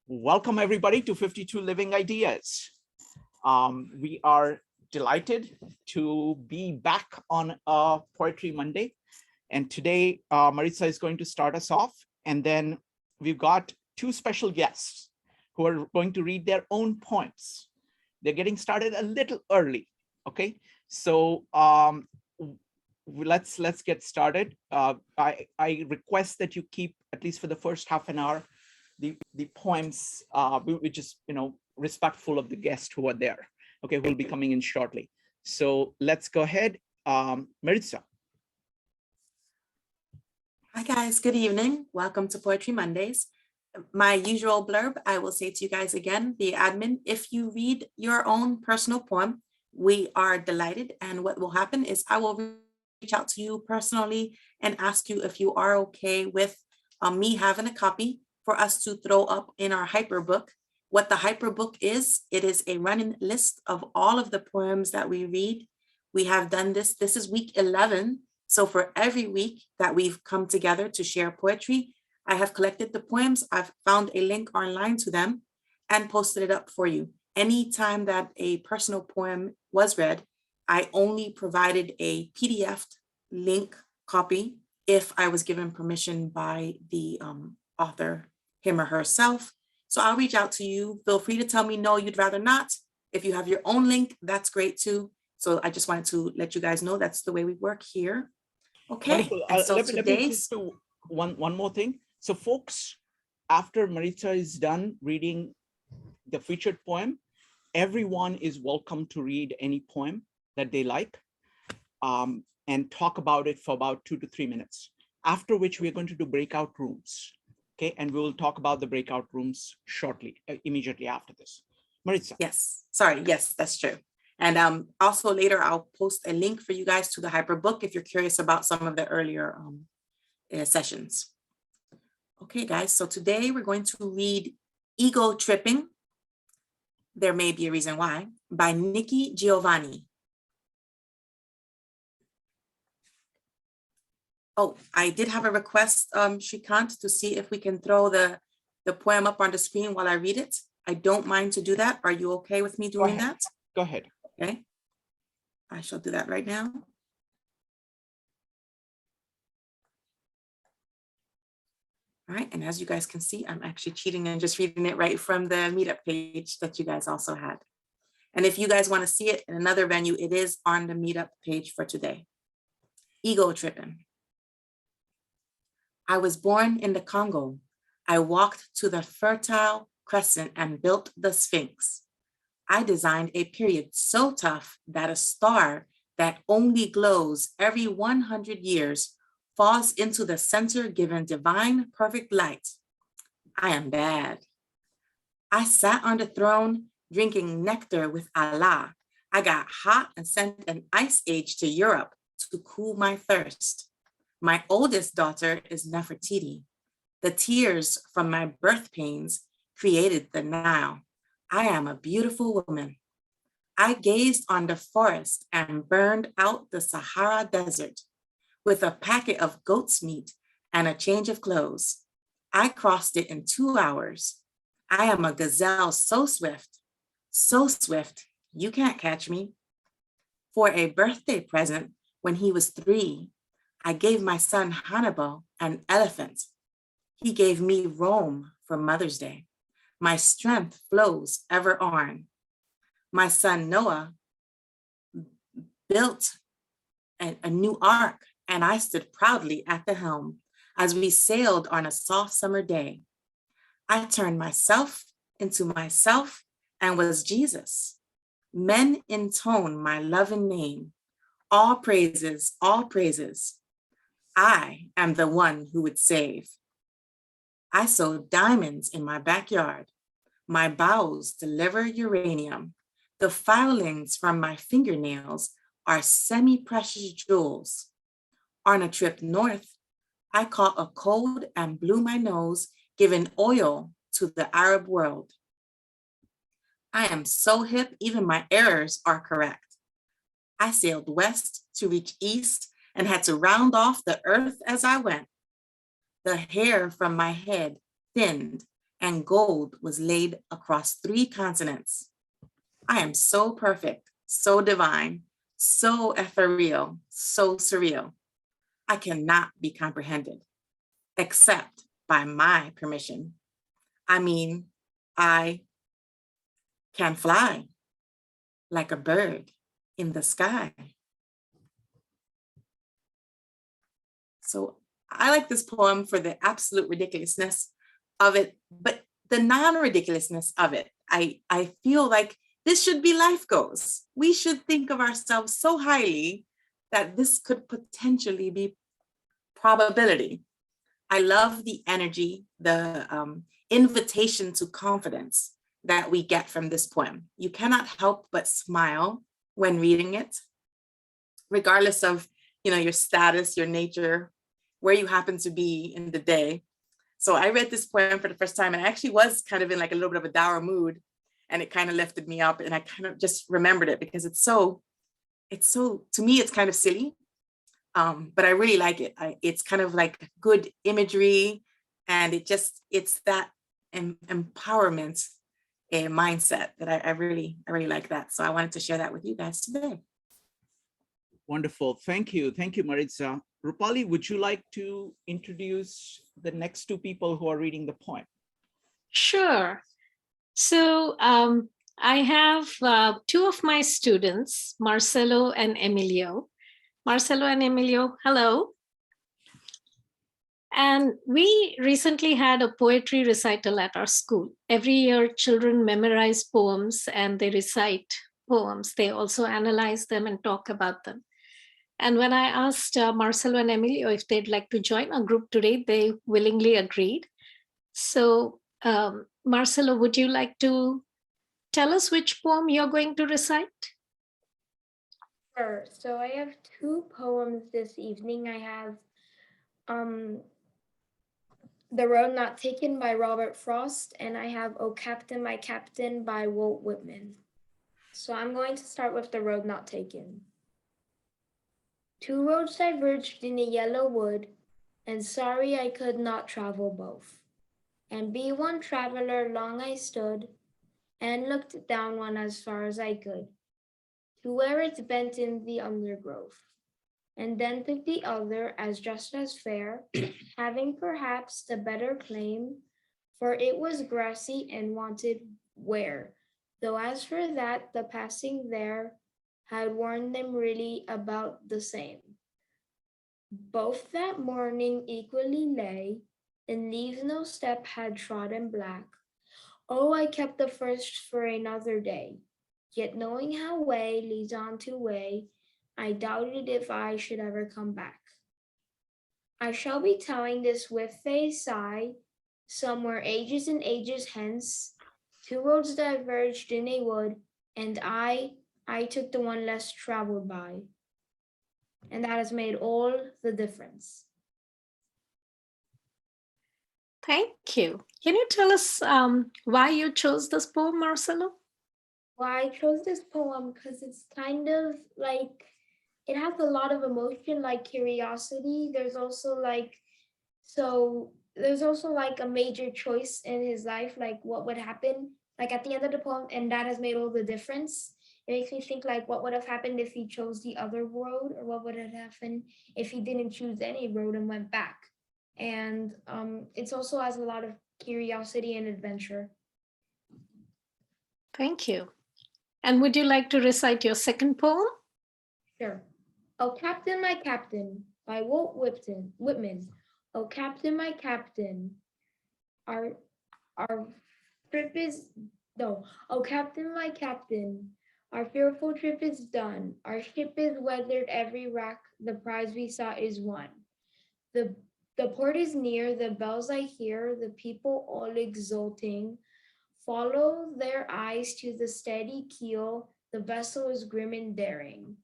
Welcome everybody to 52 Living Ideas. We are delighted to be back on a Poetry Monday. And today, Maritza is going to start us off. And then we've got two special guests who are going to read their own poems. They're getting started a little early, okay? So let's get started. I request that you keep, at least for the first half an hour, the poems, which is, respectful of the guests who are there, okay, who will be coming in shortly. So let's go ahead. Maritza. Hi guys, good evening. Welcome to Poetry Mondays. My usual blurb, I will say to you guys again, the admin, if you read your own personal poem, we are delighted. And what will happen is I will reach out to you personally and ask you if you are okay with me having a copy for us to throw up in our hyperbook. What the hyperbook is, it is a running list of all of the poems that we read. We have done this. This is week 11. So for every week that we've come together to share poetry, I have collected the poems. I've found a link online to them and posted it up for you. Anytime that a personal poem was read, I only provided a PDF link copy if I was given permission by the author, him or herself. So I'll reach out to you. Feel free to tell me no, you'd rather not. If you have your own link, that's great too. So I just wanted to let you guys know that's the way we work here. Okay. So let me just do one more thing. So folks, after Maritza is done reading the featured poem, everyone is welcome to read any poem that they like and talk about it for about 2 to 3 minutes, after which we're going to do breakout rooms. Okay, and we will talk about the breakout rooms shortly, immediately after this. Maritza. Yes, sorry, yes, that's true. And also later, I'll post a link for you guys to the hyperbook if you're curious about some of the earlier sessions. Okay, guys, so today we're going to read Ego Tripping, There May Be a Reason Why, by Nikki Giovanni. Oh, I did have a request, Shrikant, to see if we can throw the poem up on the screen while I read it. I don't mind to do that. Are you okay with me doing that? Go ahead. Okay. I shall do that right now. All right, and as you guys can see, I'm actually cheating and just reading it right from the meetup page that you guys also had. And if you guys want to see it in another venue, it is on the meetup page for today. Ego Tripping. I was born in the Congo. I walked to the Fertile Crescent and built the Sphinx. I designed a period so tough that a star that only glows every 100 years falls into the center, giving divine perfect light. I am bad. I sat on the throne drinking nectar with Allah. I got hot and sent an ice age to Europe to cool my thirst. My oldest daughter is Nefertiti. The tears from my birth pains created the Nile. I am a beautiful woman. I gazed on the forest and burned out the Sahara Desert with a packet of goat's meat and a change of clothes. I crossed it in 2 hours. I am a gazelle so swift, you can't catch me. For a birthday present when he was 3, I gave my son Hannibal an elephant. He gave me Rome for Mother's Day. My strength flows ever on. My son Noah built a new ark, and I stood proudly at the helm as we sailed on a soft summer day. I turned myself into myself and was Jesus. Men intone my loving name. All praises, all praises. I am the one who would save. I sowed diamonds in my backyard. My bowels deliver uranium. The filings from my fingernails are semi-precious jewels. On a trip north, I caught a cold and blew my nose, giving oil to the Arab world. I am so hip, even my errors are correct. I sailed west to reach east and had to round off the earth as I went. The hair from my head thinned and gold was laid across 3 continents. I am so perfect, so divine, so ethereal, so surreal. I cannot be comprehended, except by my permission. I mean, I can fly like a bird in the sky. So I like this poem for the absolute ridiculousness of it, but the non-ridiculousness of it. I feel like this should be life goals. We should think of ourselves so highly that this could potentially be probability. I love the energy, the invitation to confidence that we get from this poem. You cannot help but smile when reading it, regardless of your status, your nature, where you happen to be in the day. So I read this poem for the first time, and I actually was kind of in like a little bit of a dour mood, and it kind of lifted me up, and I kind of just remembered it because it's so, to me, it's kind of silly, but I really like it. It's kind of like good imagery, and it's that empowerment mindset that I really like that. So I wanted to share that with you guys today. Wonderful. Thank you. Thank you, Maritza. Rupali, would you like to introduce the next 2 people who are reading the poem? Sure. So I have 2 of my students, Marcelo and Emilio. Marcelo and Emilio, hello. And we recently had a poetry recital at our school. Every year, children memorize poems and they recite poems. They also analyze them and talk about them. And when I asked Marcelo and Emilio if they'd like to join our group today, they willingly agreed. So Marcelo, would you like to tell us which poem you're going to recite? Sure. So I have 2 poems this evening. I have The Road Not Taken by Robert Frost, and I have O Captain, My Captain by Walt Whitman. So I'm going to start with The Road Not Taken. 2 roads diverged in a yellow wood, and sorry I could not travel both. And be one traveler long I stood, and looked down one as far as I could, to where it's bent in the undergrowth. And then took the other as just as fair, having perhaps the better claim, for it was grassy and wanted wear. Though as for that, the passing there had worn them really about the same. Both that morning equally lay, and leaves no step had trodden black. Oh, I kept the first for another day, yet knowing how way leads on to way, I doubted if I should ever come back. I shall be telling this with a sigh, somewhere ages and ages hence, 2 roads diverged in a wood, and I took the one less traveled by. And that has made all the difference. Thank you. Can you tell us why you chose this poem, Marcelo? Well, I chose this poem because it's kind of like, it has a lot of emotion, like curiosity. There's also like a major choice in his life, like what would happen, like at the end of the poem, and that has made all the difference. It makes me think like what would have happened if he chose the other road, or what would have happened if he didn't choose any road and went back. And it also has a lot of curiosity and adventure. Thank you. And would you like to recite your second poem? Sure. O Captain, My Captain by Walt Whitman. O Captain, My Captain, our trip is, no. O Captain, My Captain, our fearful trip is done. Our ship is weathered every rack. The prize we sought is won. The port is near, the bells I hear, the people all exulting. Follow their eyes to the steady keel, the vessel is grim and daring.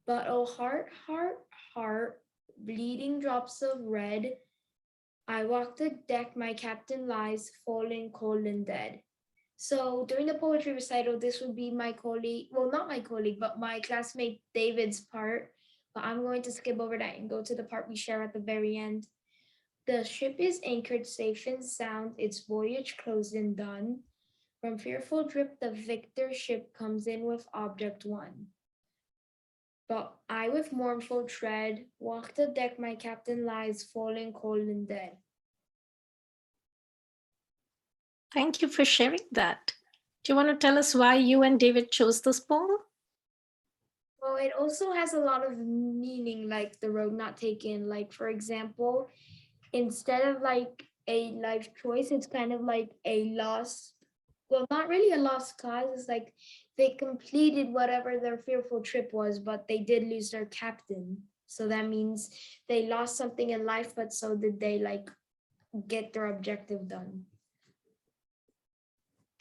But oh heart, heart, heart, bleeding drops of red, I walk the deck, my captain lies, falling cold and dead. So during the poetry recital, this would be my colleague, well, not my colleague, but my classmate David's part. But I'm going to skip over that and go to the part we share at the very end. The ship is anchored safe and sound, its voyage closed and done. From fearful drip, the victor ship comes in with object won. But I with mournful tread walk the deck, my captain lies falling cold and dead. Thank you for sharing that. Do you want to tell us why you and David chose this poem? Well, it also has a lot of meaning, like the road not taken. Like, for example, instead of like a life choice, it's kind of like a lost, well, not really a lost cause. It's like they completed whatever their fearful trip was, but they did lose their captain. So that means they lost something in life, but so did they like get their objective done.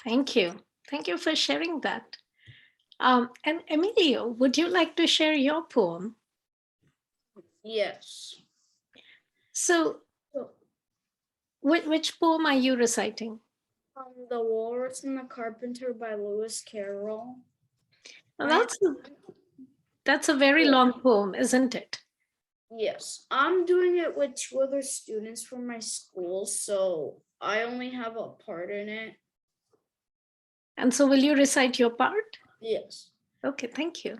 Thank you. Thank you for sharing that. And Emilio, would you like to share your poem? Yes. So, which poem are you reciting? The Walrus and the Carpenter by Lewis Carroll. Well, that's a very long poem, isn't it? Yes, I'm doing it with 2 other students from my school, so I only have a part in it. And so will you recite your part? Yes. Okay, thank you.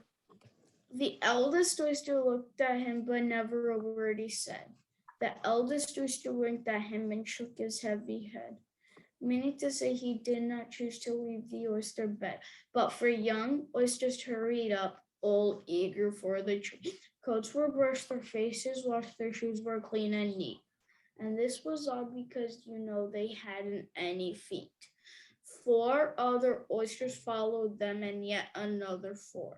The eldest oyster looked at him, but never a word he said. The eldest oyster winked at him and shook his heavy head, meaning to say he did not choose to leave the oyster bed. But for young oysters hurried up, all eager for the treat. Coats were brushed, their faces washed, their shoes were clean and neat. And this was odd because, they hadn't any feet. 4 other oysters followed them, and yet another 4.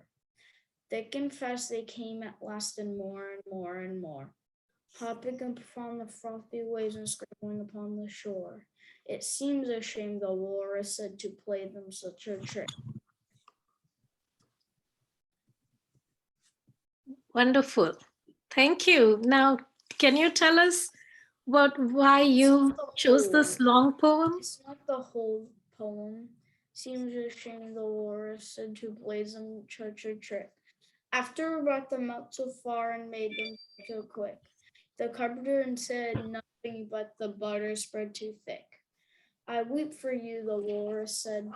Thick and fast they came at last, and more and more and more, hopping upon the frothy waves and scrambling upon the shore. It seems a shame, the walrus said, to play them such a trick. Wonderful. Thank you. Now, can you tell us why you chose this long poem? It's not the whole poem. Seems a shame, the walrus said, to play them such a trick. After we brought them out so far and made them so quick, the carpenter said nothing, but the butter spread too thick. I weep for you, the walrus said.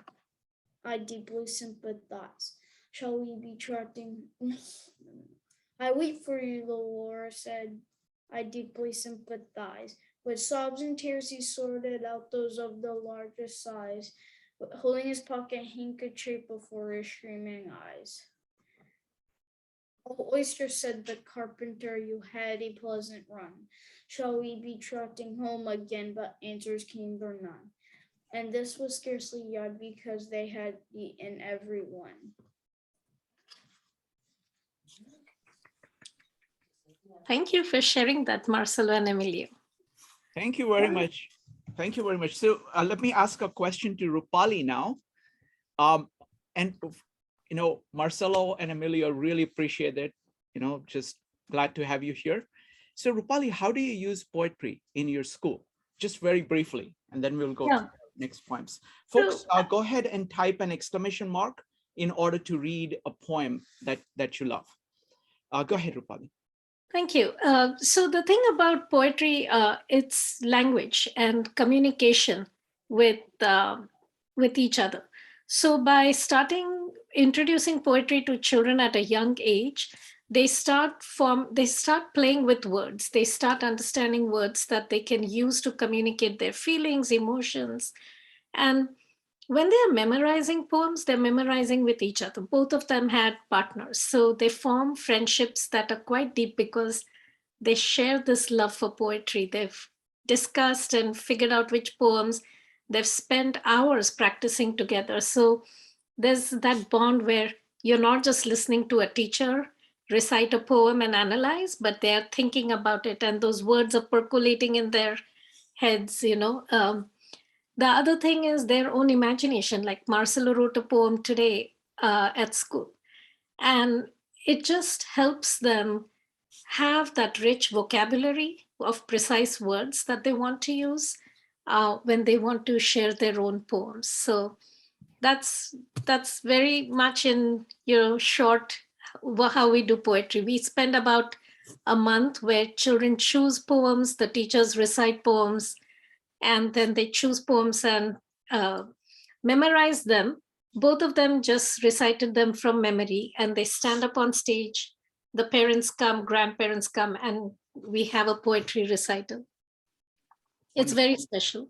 I deeply sympathize. Shall we be trotting? I weep for you, the walrus said. I deeply sympathize. With sobs and tears, he sorted out those of the largest size, holding his pocket handkerchief before his streaming eyes. Oh, oyster, said the carpenter, you had a pleasant run. Shall we be trotting home again? But answers came there none. And this was scarcely odd because they had eaten every one. Thank you for sharing that, Marcelo and Emilio. Thank you very much. Thank you very much. So let me ask a question to Rupali now. Marcelo and Emilio really appreciate it. Just glad to have you here. So Rupali, how do you use poetry in your school? Just very briefly, and then we'll go to the next poems. Folks, go ahead and type an exclamation mark in order to read a poem that you love. Go ahead, Rupali. Thank you. So the thing about poetry, it's language and communication with each other. So by introducing poetry to children at a young age, they start playing with words. They start understanding words that they can use to communicate their feelings, emotions. And when they're memorizing poems, they're memorizing with each other. Both of them had partners. So they form friendships that are quite deep because they share this love for poetry. They've discussed and figured out which poems. They've spent hours practicing together. So there's that bond where you're not just listening to a teacher recite a poem and analyze, but they're thinking about it and those words are percolating in their heads, The other thing is their own imagination. Like Marcelo wrote a poem today at school, and it just helps them have that rich vocabulary of precise words that they want to use when they want to share their own poems. So that's very much in short how we do poetry. We spend about a month where children choose poems, the teachers recite poems, and then they choose poems and memorize them. Both of them just recited them from memory, and they stand up on stage. The parents come, grandparents come, and we have a poetry recital. It's very special.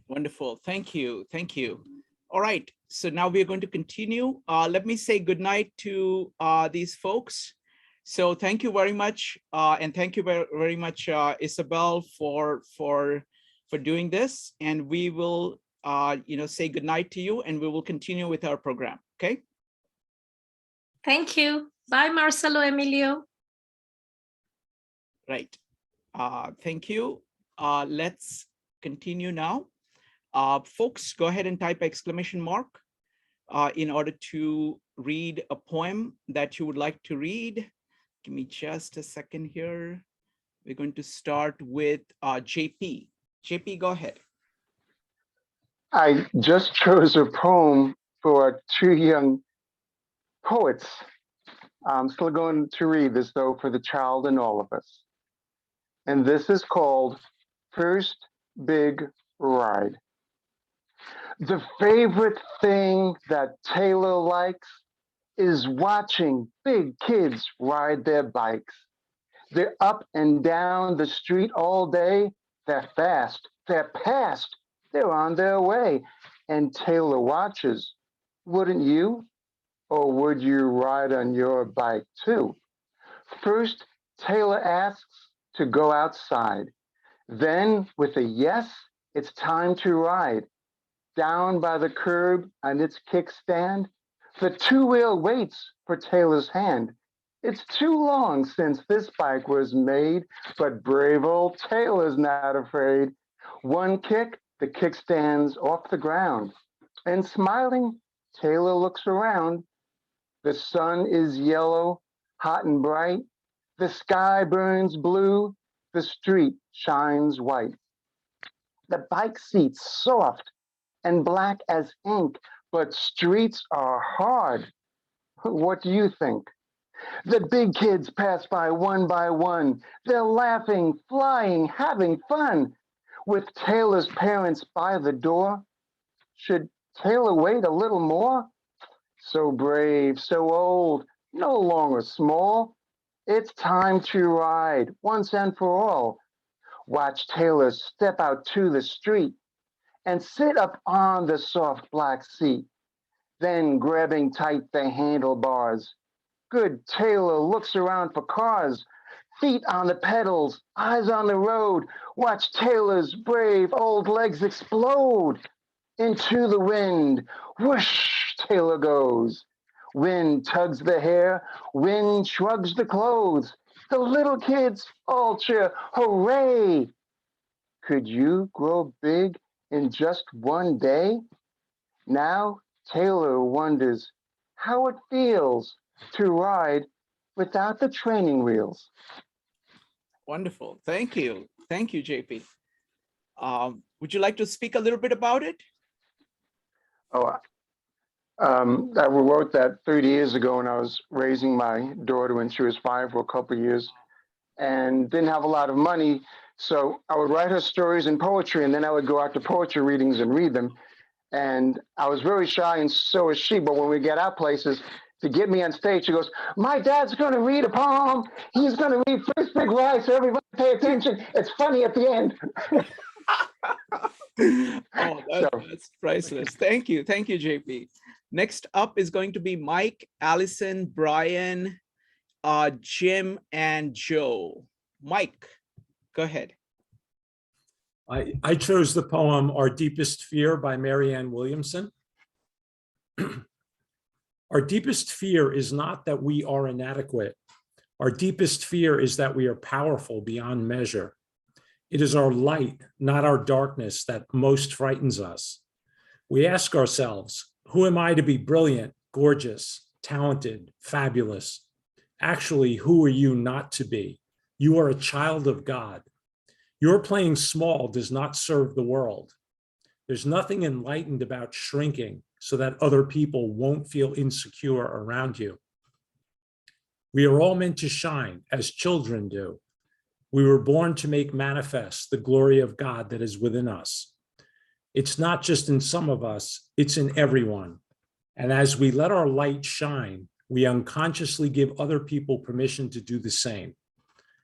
Wonderful. Thank you. Thank you. All right. So now we're going to continue. Let me say goodnight to these folks. So thank you very much. And thank you very much, Isabel, for doing this. And we will say goodnight to you, and we will continue with our program. Okay. Thank you. Bye, Marcelo, Emilio. Right. Thank you. Let's continue now. Folks, go ahead and type ! In order to read a poem that you would like to read. Give me just a second here. We're going to start with JP. JP, go ahead. I just chose a poem for two young poets. I'm still going to read this, though, for the child in all of us. And this is called First Big Ride. The favorite thing that Taylor likes is watching big kids ride their bikes. They're up and down the street all day. They're fast, they're past, they're on their way. And Taylor watches. Wouldn't you? Or would you ride on your bike too? First, Taylor asks to go outside. Then, with a yes, it's time to ride. Down by the curb on its kickstand, the two-wheel waits for Taylor's hand. It's too long since this bike was made, but brave old Taylor's not afraid. One kick, the kickstand's off the ground. And smiling, Taylor looks around. The sun is yellow, hot and bright. The sky burns blue. The street shines white. The bike seat's soft and black as ink, but streets are hard. What do you think? The big kids pass by one. They're laughing, flying, having fun. With Taylor's parents by the door, should Taylor wait a little more? So brave, so old, no longer small. It's time to ride once and for all. Watch Taylor step out to the street and sit up on the soft black seat. Then grabbing tight the handlebars, good Taylor looks around for cars. Feet on the pedals, eyes on the road. Watch Taylor's brave old legs explode. Into the wind, whoosh, Taylor goes. Wind tugs the hair, wind shrugs the clothes. The little kids all cheer, hooray! Could you grow big in just one day? Now Taylor wonders how it feels to ride without the training wheels. Wonderful. Thank you. Thank you, JP. Would you like to speak a little bit about it? I wrote that 30 years ago when I was raising my daughter when she was 5 for a couple of years and didn't have a lot of money. So I would write her stories in poetry, and then I would go out to poetry readings and read them. And I was very shy, and so is she. But when we get out places, to get me on stage, she goes, "My dad's going to read a poem. He's going to read First Big Ride, so everybody pay attention. It's funny at the end." Oh, that's priceless. Thank you. Thank you, JP. Next up is going to be Mike, Allison, Brian, Jim, and Joe. Mike, go ahead. I chose the poem Our Deepest Fear by Marianne Williamson. Our deepest fear is not that we are inadequate. Our deepest fear is that we are powerful beyond measure. It is our light, not our darkness, that most frightens us. We ask ourselves, who am I to be brilliant, gorgeous, talented, fabulous? Actually, who are you not to be? You are a child of God. Your playing small does not serve the world. There's nothing enlightened about shrinking so that other people won't feel insecure around you. We are all meant to shine as children do. We were born to make manifest the glory of God that is within us. It's not just in some of us, it's in everyone. And as we let our light shine, we unconsciously give other people permission to do the same.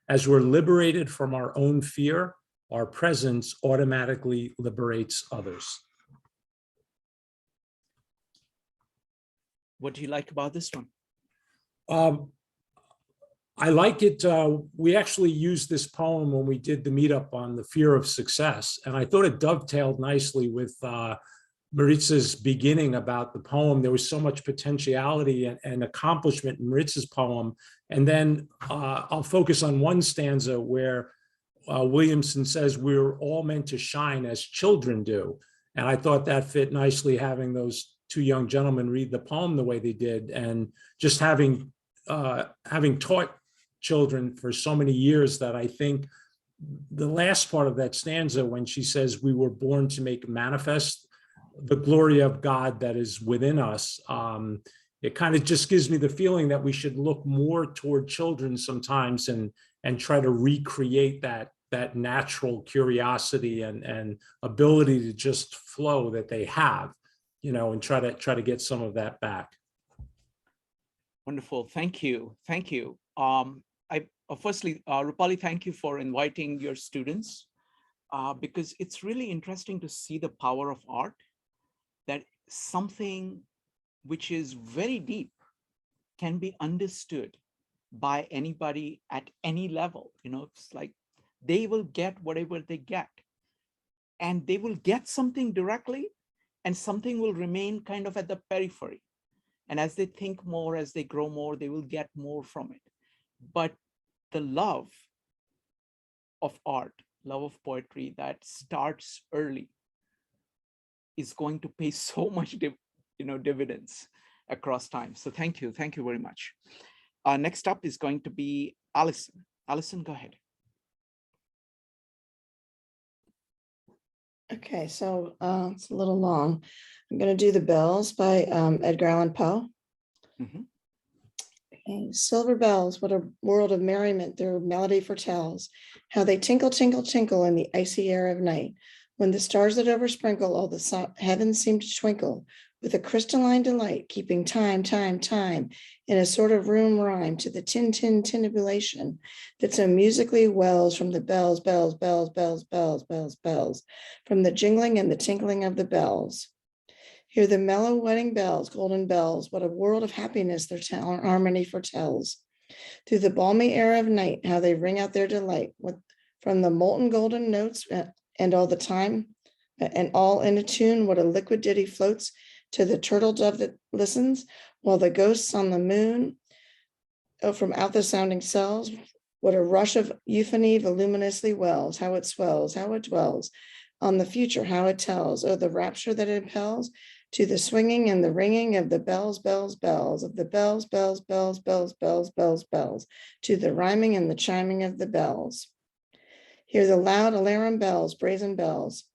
As we're liberated from our own fear, our presence automatically liberates others. What do you like about this one? I like it. We actually used this poem when we did the meetup on the fear of success. And I thought it dovetailed nicely with Maritza's beginning about the poem. There was so much potentiality and accomplishment in Maritza's poem. And then I'll focus on one stanza where Williamson says, we're all meant to shine as children do. And I thought that fit nicely, having those two young gentlemen read the poem the way they did, and just having taught children for so many years, that I think the last part of that stanza, when she says we were born to make manifest the glory of God that is within us, it kind of just gives me the feeling that we should look more toward children sometimes and try to recreate that natural curiosity and ability to just flow that they have, you know, and try to get some of that back. Wonderful. Thank you. Thank you. Firstly, Rupali, thank you for inviting your students, because it's really interesting to see the power of art, that something which is very deep can be understood by anybody at any level. You know, it's like they will get whatever they get, and they will get something directly, and something will remain kind of at the periphery. And as they think more, as they grow more, they will get more from it. But the love of art, love of poetry that starts early is going to pay so much dividends across time. So thank you very much. Next up is going to be Allison. Allison, go ahead. Okay, so it's a little long. I'm going to do The Bells by Edgar Allan Poe. Mm-hmm. Okay. Silver bells, what a world of merriment their melody foretells, how they tinkle, tinkle, tinkle in the icy air of night. When the stars that oversprinkle all the heavens seem to twinkle with a crystalline delight, keeping time, time, time in a sort of room rhyme to the tin, tin, tinabulation that so musically wells from the bells, bells, bells, bells, bells, bells, bells, from the jingling and the tinkling of the bells. Hear the mellow wedding bells, golden bells, what a world of happiness their harmony foretells. Through the balmy air of night, how they ring out their delight from the molten golden notes and all the time, and all in a tune, what a liquid ditty floats to the turtle dove that listens, while the ghosts on the moon from out the sounding cells, what a rush of euphony voluminously wells, how it swells, how it dwells on the future, how it tells, oh, the rapture that it impels to the swinging and the ringing of the bells, bells, bells, of the bells, bells, bells, bells, bells, bells, bells, to the rhyming and the chiming of the bells. Hear the loud alarum bells, brazen bells,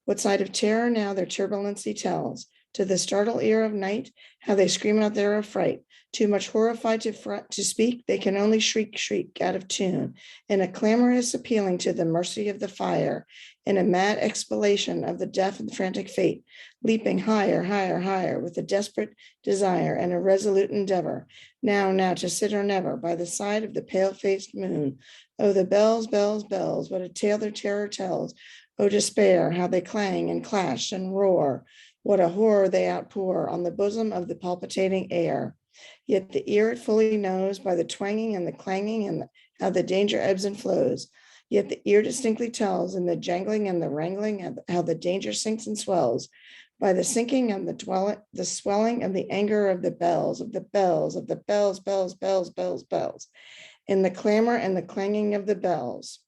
what side of terror now their turbulency tells, to the startled ear of night, how they scream out their affright, too much horrified to speak, they can only shriek, shriek out of tune, in a clamorous appealing to the mercy of the fire, in a mad expellation of the deaf and frantic fate, leaping higher, higher, higher, with a desperate desire and a resolute endeavor, now, now, to sit or never, by the side of the pale-faced moon. Oh, the bells, bells, bells, what a tale their terror tells. Oh, despair, how they clang and clash and roar. What a horror they outpour on the bosom of the palpitating air. Yet the ear it fully knows by the twanging and the clanging and how the danger ebbs and flows. Yet the ear distinctly tells in the jangling and the wrangling how the danger sinks and swells by the sinking and the swelling of the anger of the bells, of the bells, of the bells, bells, bells, bells, bells, in the clamor and the clanging of the bells.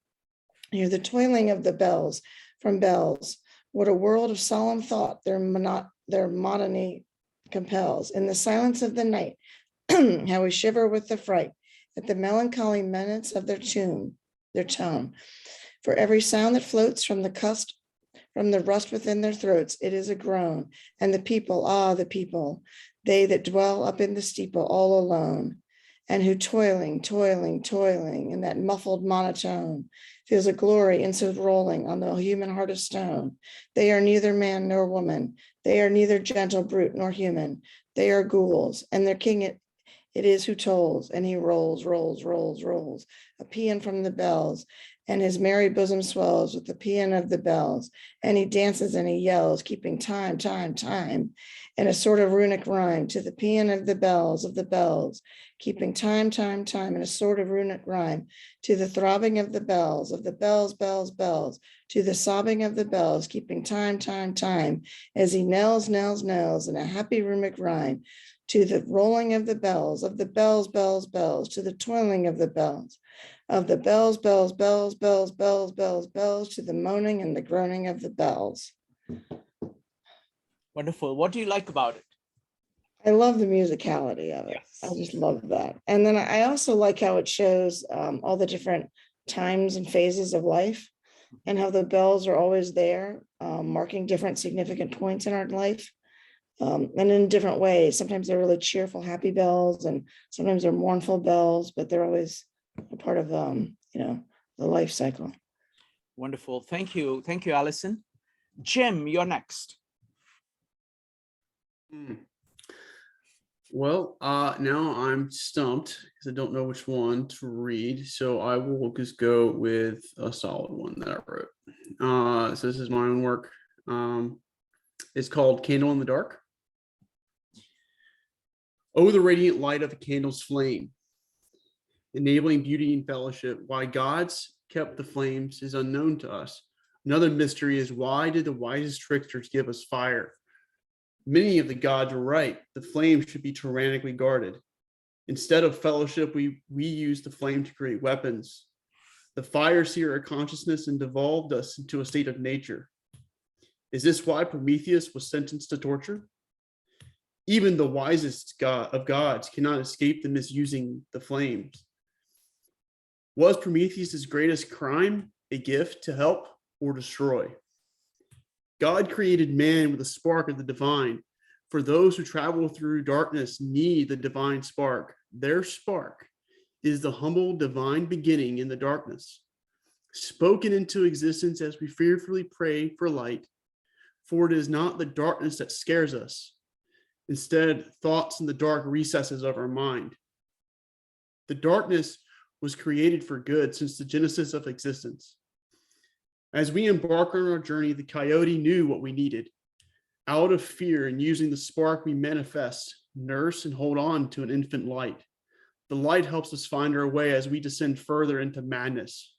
Hear the toiling of the bells from bells. What a world of solemn thought their monotony compels. In the silence of the night, how we shiver with the fright at the melancholy menace of their tone. For every sound that floats from the rust within their throats, it is a groan. And the people, ah, the people, they that dwell up in the steeple all alone, and who toiling, toiling, toiling in that muffled monotone feels a glory inside rolling on the human heart of stone. They are neither man nor woman. They are neither gentle brute nor human. They are ghouls, and their king it is who tolls, and he rolls, rolls, rolls, rolls, a paean from the bells, and his merry bosom swells with the paean of the bells, and he dances and he yells, keeping time, time, time, in a sort of runic rhyme to the paean of the bells, keeping time, time, time, in a sort of runic rhyme to the throbbing of the bells, bells, bells, to the sobbing of the bells, keeping time, time, time, as he knells, knells, knells, in a happy runic rhyme to the rolling of the bells, bells, bells, to the toiling of the bells, bells, bells, bells, bells, bells, bells, to the moaning and the groaning of the bells. Wonderful. What do you like about it? I love the musicality of it. Yes. I just love that. And then I also like how it shows all the different times and phases of life, and how the bells are always there, marking different significant points in our life. And in different ways. Sometimes they're really cheerful, happy bells, and sometimes they're mournful bells, but they're always a part of the life cycle. Wonderful. Thank you. Thank you, Allison. Jim, you're next. Well, now I'm stumped because I don't know which one to read. So I will just go with a solid one that I wrote. So this is my own work. It's called Candle in the Dark. Oh, the radiant light of a candle's flame, enabling beauty and fellowship. Why gods kept the flames is unknown to us. Another mystery is, why did the wisest tricksters give us fire? Many of the gods were right. The flame should be tyrannically guarded. Instead of fellowship, we used the flame to create weapons. The fire seared our consciousness and devolved us into a state of nature. Is this why Prometheus was sentenced to torture? Even the wisest of gods cannot escape the misusing the flames. Was Prometheus' greatest crime a gift to help or destroy? God created man with a spark of the divine. For those who travel through darkness need the divine spark. Their spark is the humble divine beginning in the darkness, spoken into existence as we fearfully pray for light. For it is not the darkness that scares us. Instead, thoughts in the dark recesses of our mind. The darkness was created for good since the genesis of existence. As we embark on our journey, the coyote knew what we needed. Out of fear and using the spark, we manifest, nurse, and hold on to an infant light. The light helps us find our way as we descend further into madness.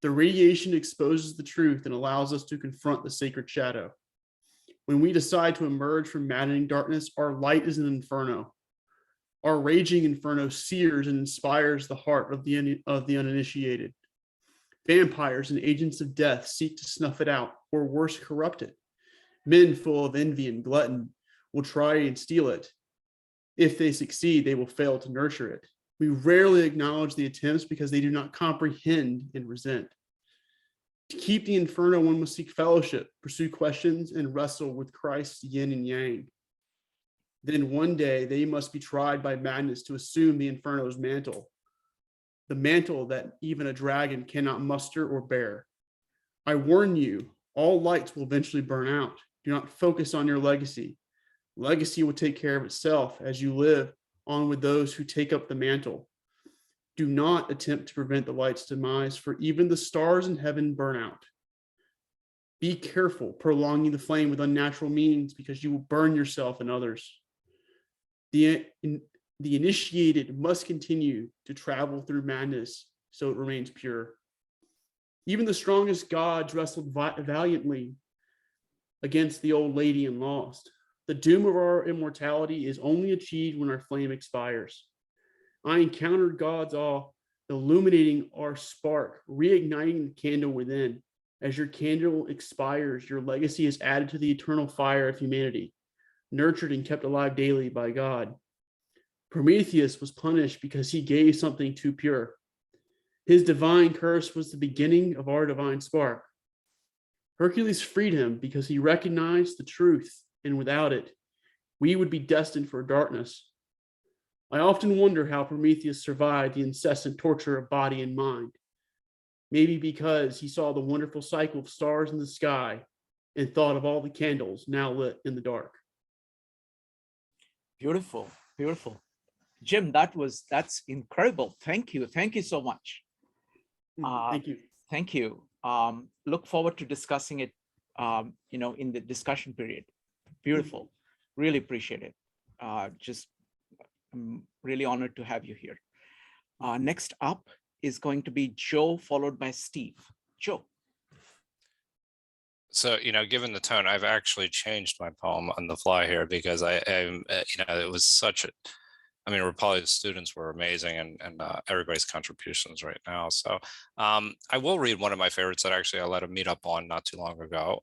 The radiation exposes the truth and allows us to confront the sacred shadow. When we decide to emerge from maddening darkness, our light is an inferno. Our raging inferno sears and inspires the heart of the uninitiated. Vampires and agents of death seek to snuff it out, or worse, corrupt it. Men full of envy and glutton will try and steal it. If they succeed, they will fail to nurture it. We rarely acknowledge the attempts because they do not comprehend and resent. To keep the inferno, one must seek fellowship, pursue questions, and wrestle with Christ's yin and yang. Then one day they must be tried by madness to assume the inferno's mantle, the mantle that even a dragon cannot muster or bear. I warn you, all lights will eventually burn out. Do not focus on your legacy. Legacy will take care of itself as you live on with those who take up the mantle. Do not attempt to prevent the light's demise, for even the stars in heaven burn out. Be careful prolonging the flame with unnatural means, because you will burn yourself and others. The initiated must continue to travel through madness so it remains pure. Even the strongest gods wrestled valiantly against the old lady and lost. The doom of our immortality is only achieved when our flame expires. I encountered God's awe, illuminating our spark, reigniting the candle within. As your candle expires, your legacy is added to the eternal fire of humanity, nurtured and kept alive daily by God. Prometheus was punished because he gave something too pure. His divine curse was the beginning of our divine spark. Hercules freed him because he recognized the truth, and without it, we would be destined for darkness. I often wonder how Prometheus survived the incessant torture of body and mind. Maybe because he saw the wonderful cycle of stars in the sky and thought of all the candles now lit in the dark. Beautiful, beautiful. Jim, that's incredible. Thank you. Thank you so much. Thank you. Thank you. Look forward to discussing it, in the discussion period. Beautiful. Really appreciate it. I'm really honored to have you here. Next up is going to be Joe, followed by Steve. Joe. So, given the tone, I've actually changed my poem on the fly here because it was such probably the students were amazing and everybody's contributions right now. So I will read one of my favorites that actually I let him meet up on not too long ago,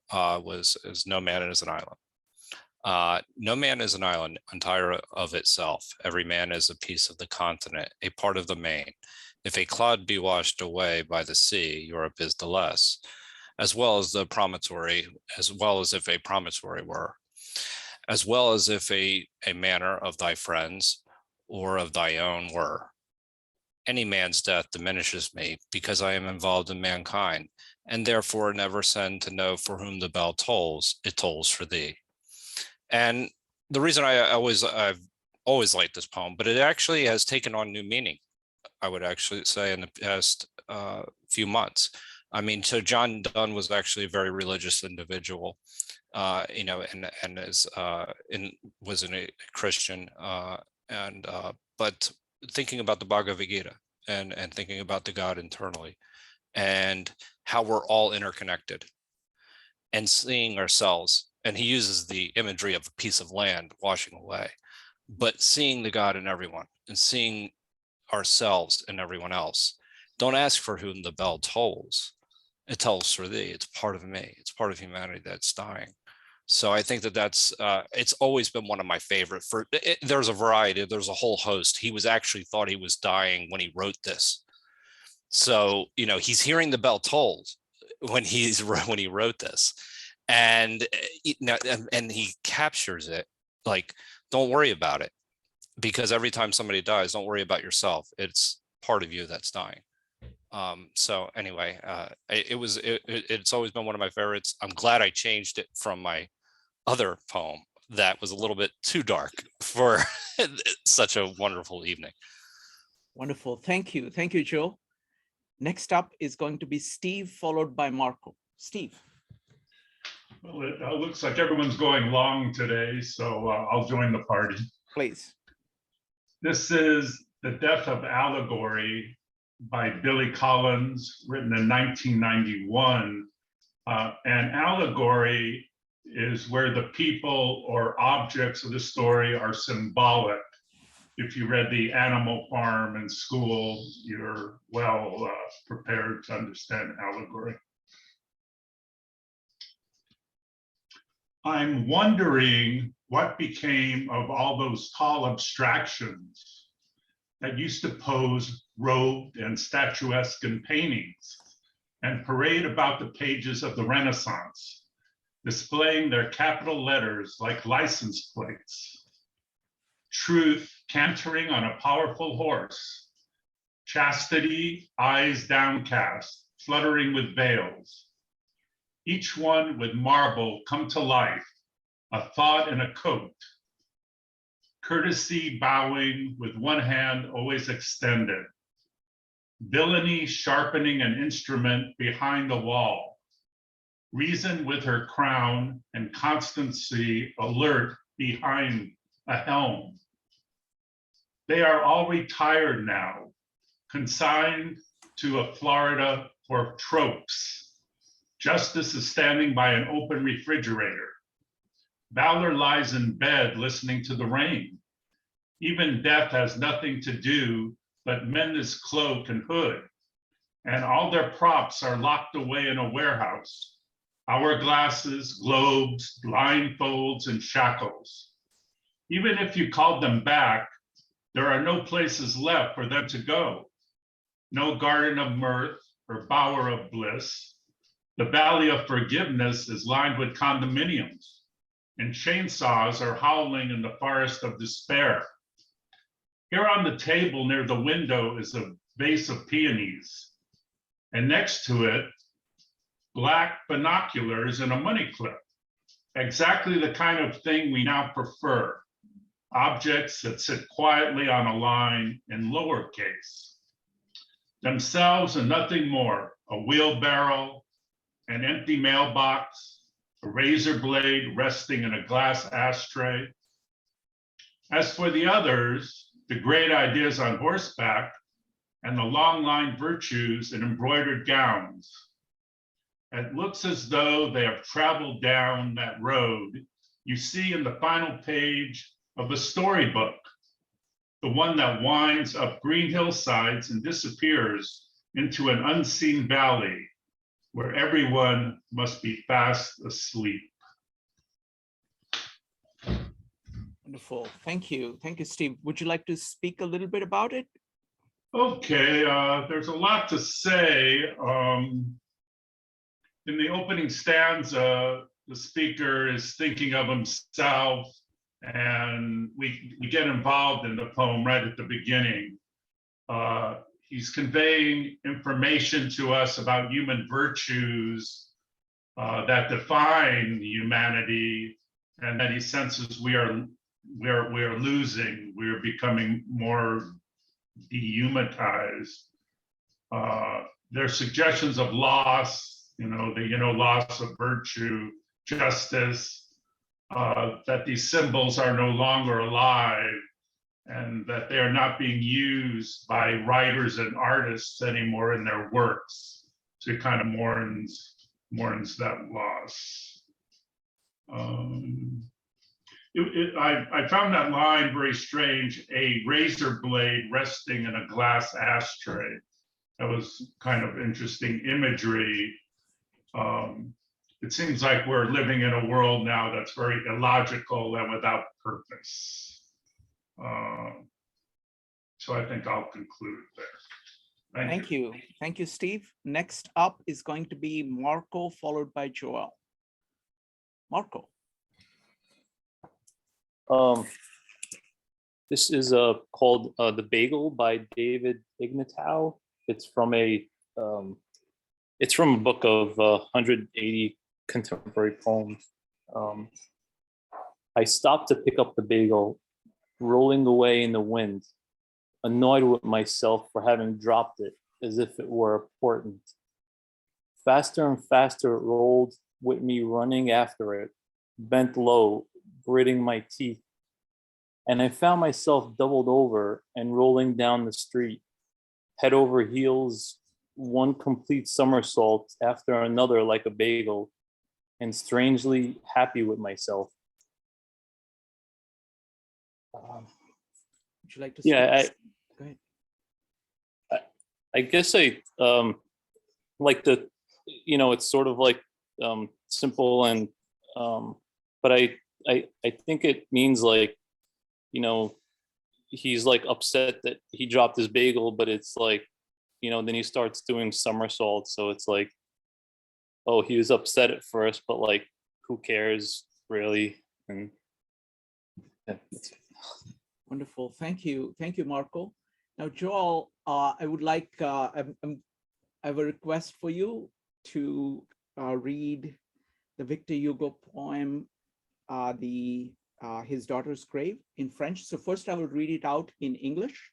is No Man is an Island. No man is an island entire of itself. Every man is a piece of the continent, a part of the main. If a cloud be washed away by the sea, Europe is the less, as well as the promontory, as well as if a promontory were, as well as if a manner of thy friends or of thy own were. Any man's death diminishes me because I am involved in mankind, and therefore never send to know for whom the bell tolls, it tolls for thee. And the reason I've always liked this poem, but it actually has taken on new meaning, I would actually say, in the past few months. So John Donne was actually a very religious individual, and was a Christian, but thinking about the Bhagavad Gita and thinking about the God internally and how we're all interconnected and seeing ourselves. And he uses the imagery of a piece of land washing away, but seeing the God in everyone and seeing ourselves and everyone else. Don't ask for whom the bell tolls. It tolls for thee. It's part of me. It's part of humanity that's dying. So I think that's, it's always been one of my favorite. There's a variety, there's a whole host. He was actually thought he was dying when he wrote this. So, he's hearing the bell tolls when he wrote this. And he captures it like, don't worry about it, because every time somebody dies, don't worry about yourself. It's part of you that's dying. So anyway, it's always been one of my favorites. I'm glad I changed it from my other poem that was a little bit too dark for such a wonderful evening. Wonderful. Thank you. Thank you, Joe. Next up is going to be Steve, followed by Marco. Steve. Well, it looks like everyone's going long today, so I'll join the party. Please. This is The Death of Allegory by Billy Collins, written in 1991. And allegory is where the people or objects of the story are symbolic. If you read The Animal Farm in school, you're well prepared to understand allegory. I'm wondering what became of all those tall abstractions that used to pose robed and statuesque in paintings and parade about the pages of the Renaissance, displaying their capital letters like license plates. Truth cantering on a powerful horse, chastity, eyes downcast, fluttering with veils. Each one with marble come to life, a thought in a coat. Courtesy bowing with one hand always extended. Villainy sharpening an instrument behind the wall. Reason with her crown and constancy alert behind a helm. They are all retired now, consigned to a Florida for tropes. Justice is standing by an open refrigerator. Valor lies in bed listening to the rain. Even death has nothing to do but mend his cloak and hood. And all their props are locked away in a warehouse. Hourglasses, globes, blindfolds, and shackles. Even if you called them back, there are no places left for them to go. No garden of mirth or bower of bliss. The valley of forgiveness is lined with condominiums, and chainsaws are howling in the forest of despair. Here on the table near the window is a vase of peonies, and next to it, black binoculars and a money clip. Exactly the kind of thing we now prefer. Objects that sit quietly on a line in lowercase. Themselves and nothing more. A wheelbarrow, an empty mailbox, a razor blade resting in a glass ashtray. As for the others, the great ideas on horseback and the long line virtues in embroidered gowns. It looks as though they have traveled down that road you see in the final page of a storybook, the one that winds up green hillsides and disappears into an unseen valley where everyone must be fast asleep. Wonderful. Thank you. Thank you, Steve. Would you like to speak a little bit about it? Okay, there's a lot to say. In the opening stanza, the speaker is thinking of himself, and we get involved in the poem right at the beginning. He's conveying information to us about human virtues that define humanity, and that he senses we are losing. We are becoming more dehumanized. There are suggestions of loss, loss of virtue, justice, that these symbols are no longer alive, and that they are not being used by writers and artists anymore in their works. So it kind of mourns that loss. I found that line very strange, a razor blade resting in a glass ashtray. That was kind of interesting imagery. It seems like we're living in a world now that's very illogical and without purpose. So I think I'll conclude there. Thank you. Thank you, Steve. Next up is going to be Marco, followed by Joelle. Marco. This is called The Bagel by David Ignatow. It's from a book of 180 contemporary poems. I stopped to pick up the bagel, rolling away in the wind, annoyed with myself for having dropped it as if it were important. Faster and faster it rolled, with me running after it, bent low, gritting my teeth. And I found myself doubled over and rolling down the street, head over heels, one complete somersault after another like a bagel, and strangely happy with myself. Would you like to Yeah, go ahead. I guess I like the, it's sort of like simple and, but I think it means like, he's like upset that he dropped his bagel, but it's like, then he starts doing somersaults. So it's like, oh, he was upset at first, but like, who cares really? And yeah, that's it. Wonderful. Thank you. Thank you, Marco. Now, Joel, I would like, I have a request for you to read the Victor Hugo poem, His Daughter's Grave, in French. So first I will read it out in English,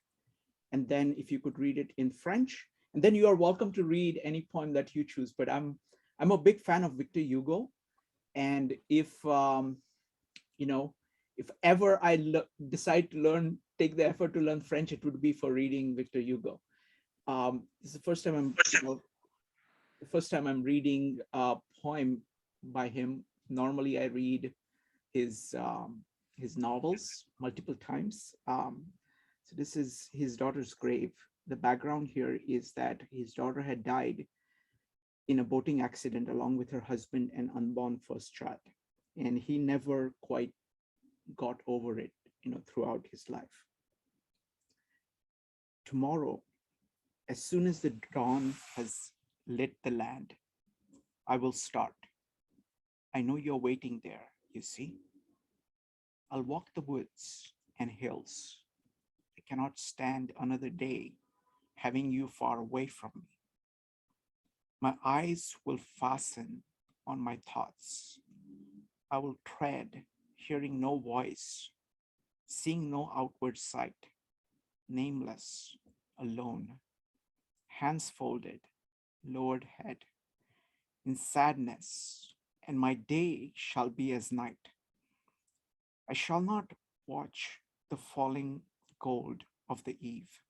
and then if you could read it in French, and then you are welcome to read any poem that you choose. But I'm a big fan of Victor Hugo, and if if ever I decide to take the effort to learn French, it would be for reading Victor Hugo. This is the first time I'm reading a poem by him. Normally I read his novels multiple times. So this is His Daughter's Grave. The background here is that his daughter had died in a boating accident along with her husband and unborn first child, and he never quite got over it, throughout his life. Tomorrow, as soon as the dawn has lit the land, I will start. I know you're waiting there, you see. I'll walk the woods and hills, the cannot stand another day having you far away from me. My eyes will fasten on my thoughts. I will tread, hearing no voice, seeing no outward sight, nameless, alone, hands folded, lowered head, in sadness, and my day shall be as night. I shall not watch the falling gold of the eve,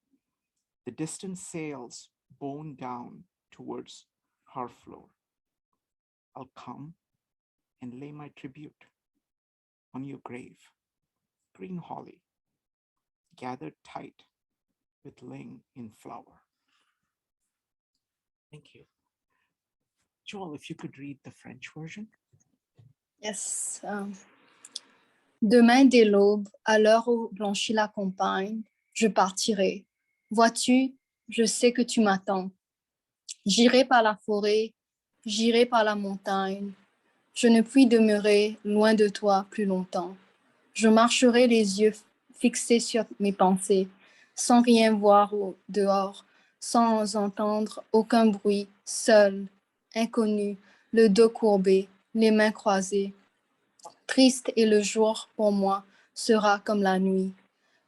the distant sails borne down towards her floor. I'll come and lay my tribute on your grave, green holly, gathered tight with ling in flower. Thank you. Joelle, if you could read the French version. Yes. Demain dès l'aube, à l'heure où blanchit la campagne, je partirai. Vois-tu, je sais que tu m'attends. J'irai par la forêt, j'irai par la montagne. Je ne puis demeurer loin de toi plus longtemps. Je marcherai les yeux fixés sur mes pensées, sans rien voir au dehors, sans entendre aucun bruit, seul, inconnu, le dos courbé, les mains croisées. Triste et le jour pour moi sera comme la nuit.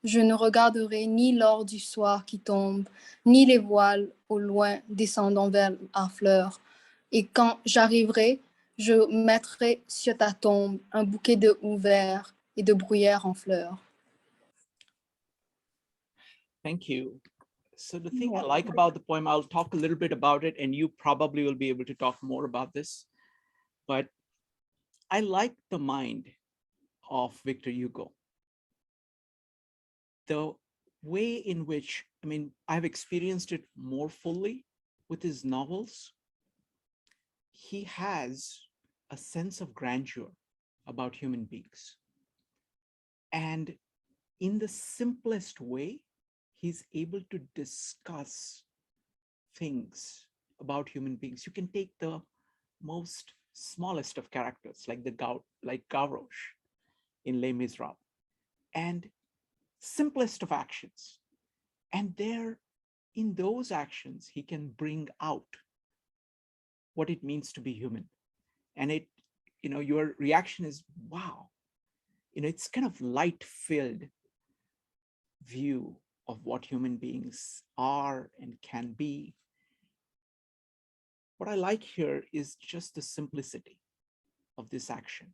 Je ne regarderai ni l'or du soir qui tombe, ni les voiles au loin descendant vers la fleur. Et quand j'arriverai, je mettrai sur ta tombe un bouquet de houverts et de bruyères en fleurs. Thank you. So the thing I like about the poem, I'll talk a little bit about it, and you probably will be able to talk more about this, but I like the mind of Victor Hugo. The way in which, I mean, I've experienced it more fully with his novels. He has a sense of grandeur about human beings. And in the simplest way, he's able to discuss things about human beings. You can take the most smallest of characters, like Gavroche in Les Miserables, and simplest of actions. And there, in those actions, he can bring out what it means to be human. And it, you know, your reaction is, wow, you know, it's kind of light-filled view of what human beings are and can be. What I like here is just the simplicity of this action.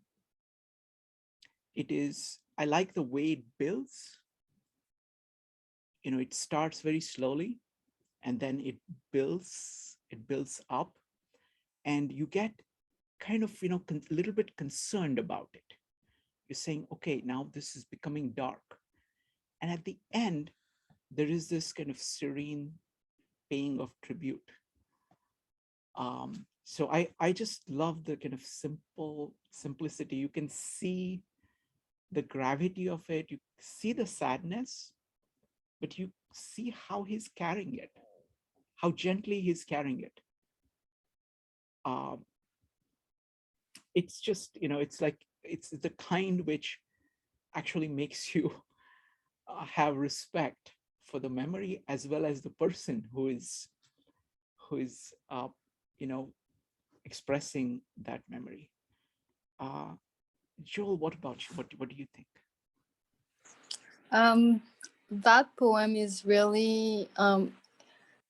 It is, I like the way it builds. You know, it starts very slowly and then it builds up, and you get kind of, you know, a little bit concerned about it. You're saying, okay, now this is becoming dark. And at the end, there is this kind of serene paying of tribute. So I just love the kind of simplicity. You can see the gravity of it. You see the sadness, but you see how he's carrying it, how gently he's carrying it. It's just, you know, it's like, it's the kind which actually makes you have respect for the memory as well as the person who is you know, expressing that memory. Joelle, what about you? What do you think? That poem is really,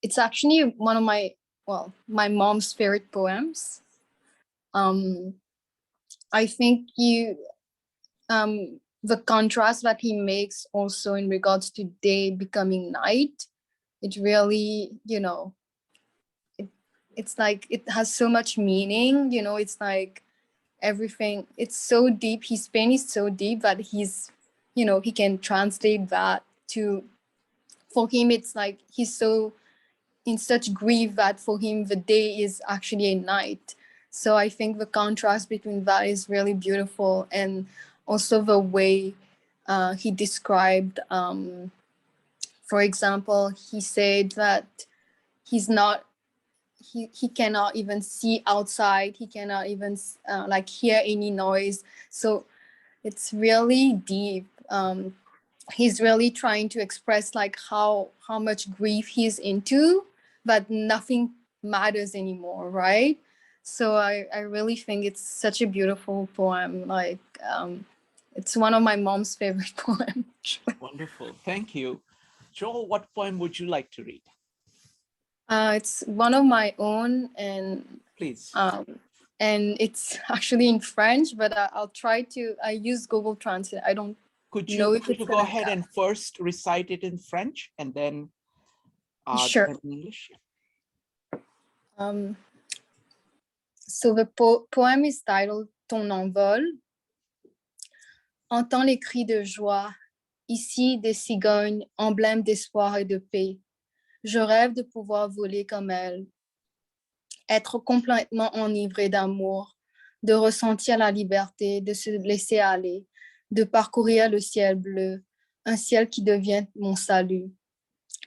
it's actually one of my mom's favorite poems. I think the contrast that he makes also in regards to day becoming night, it really, you know, it's like, it has so much meaning, you know, it's like everything, it's so deep. His pain is so deep that he's, you know, he can translate that to, for him, it's like he's so in such grief that for him, the day is actually a night. So I think the contrast between that is really beautiful. And also the way he described, for example, he said that he's not, he cannot even see outside. He cannot even like hear any noise. So it's really deep. he's really trying to express like how much grief he's into, but nothing matters anymore, right? So I really think it's such a beautiful poem. Like it's one of my mom's favorite poems. Wonderful, thank you. Joel, what poem would you like to read? It's one of my own, and please. And it's actually in French, but I'll try to. I use Google Translate. I don't know if Could you go ahead and first recite it in French and then sure. in English? So the poem is titled Ton envol. Entends les cris de joie, ici des cigognes, emblème d'espoir et de paix. Je rêve de pouvoir voler comme elles, être complètement enivré d'amour, de ressentir la liberté, de se laisser aller, de parcourir le ciel bleu, un ciel qui devient mon salut.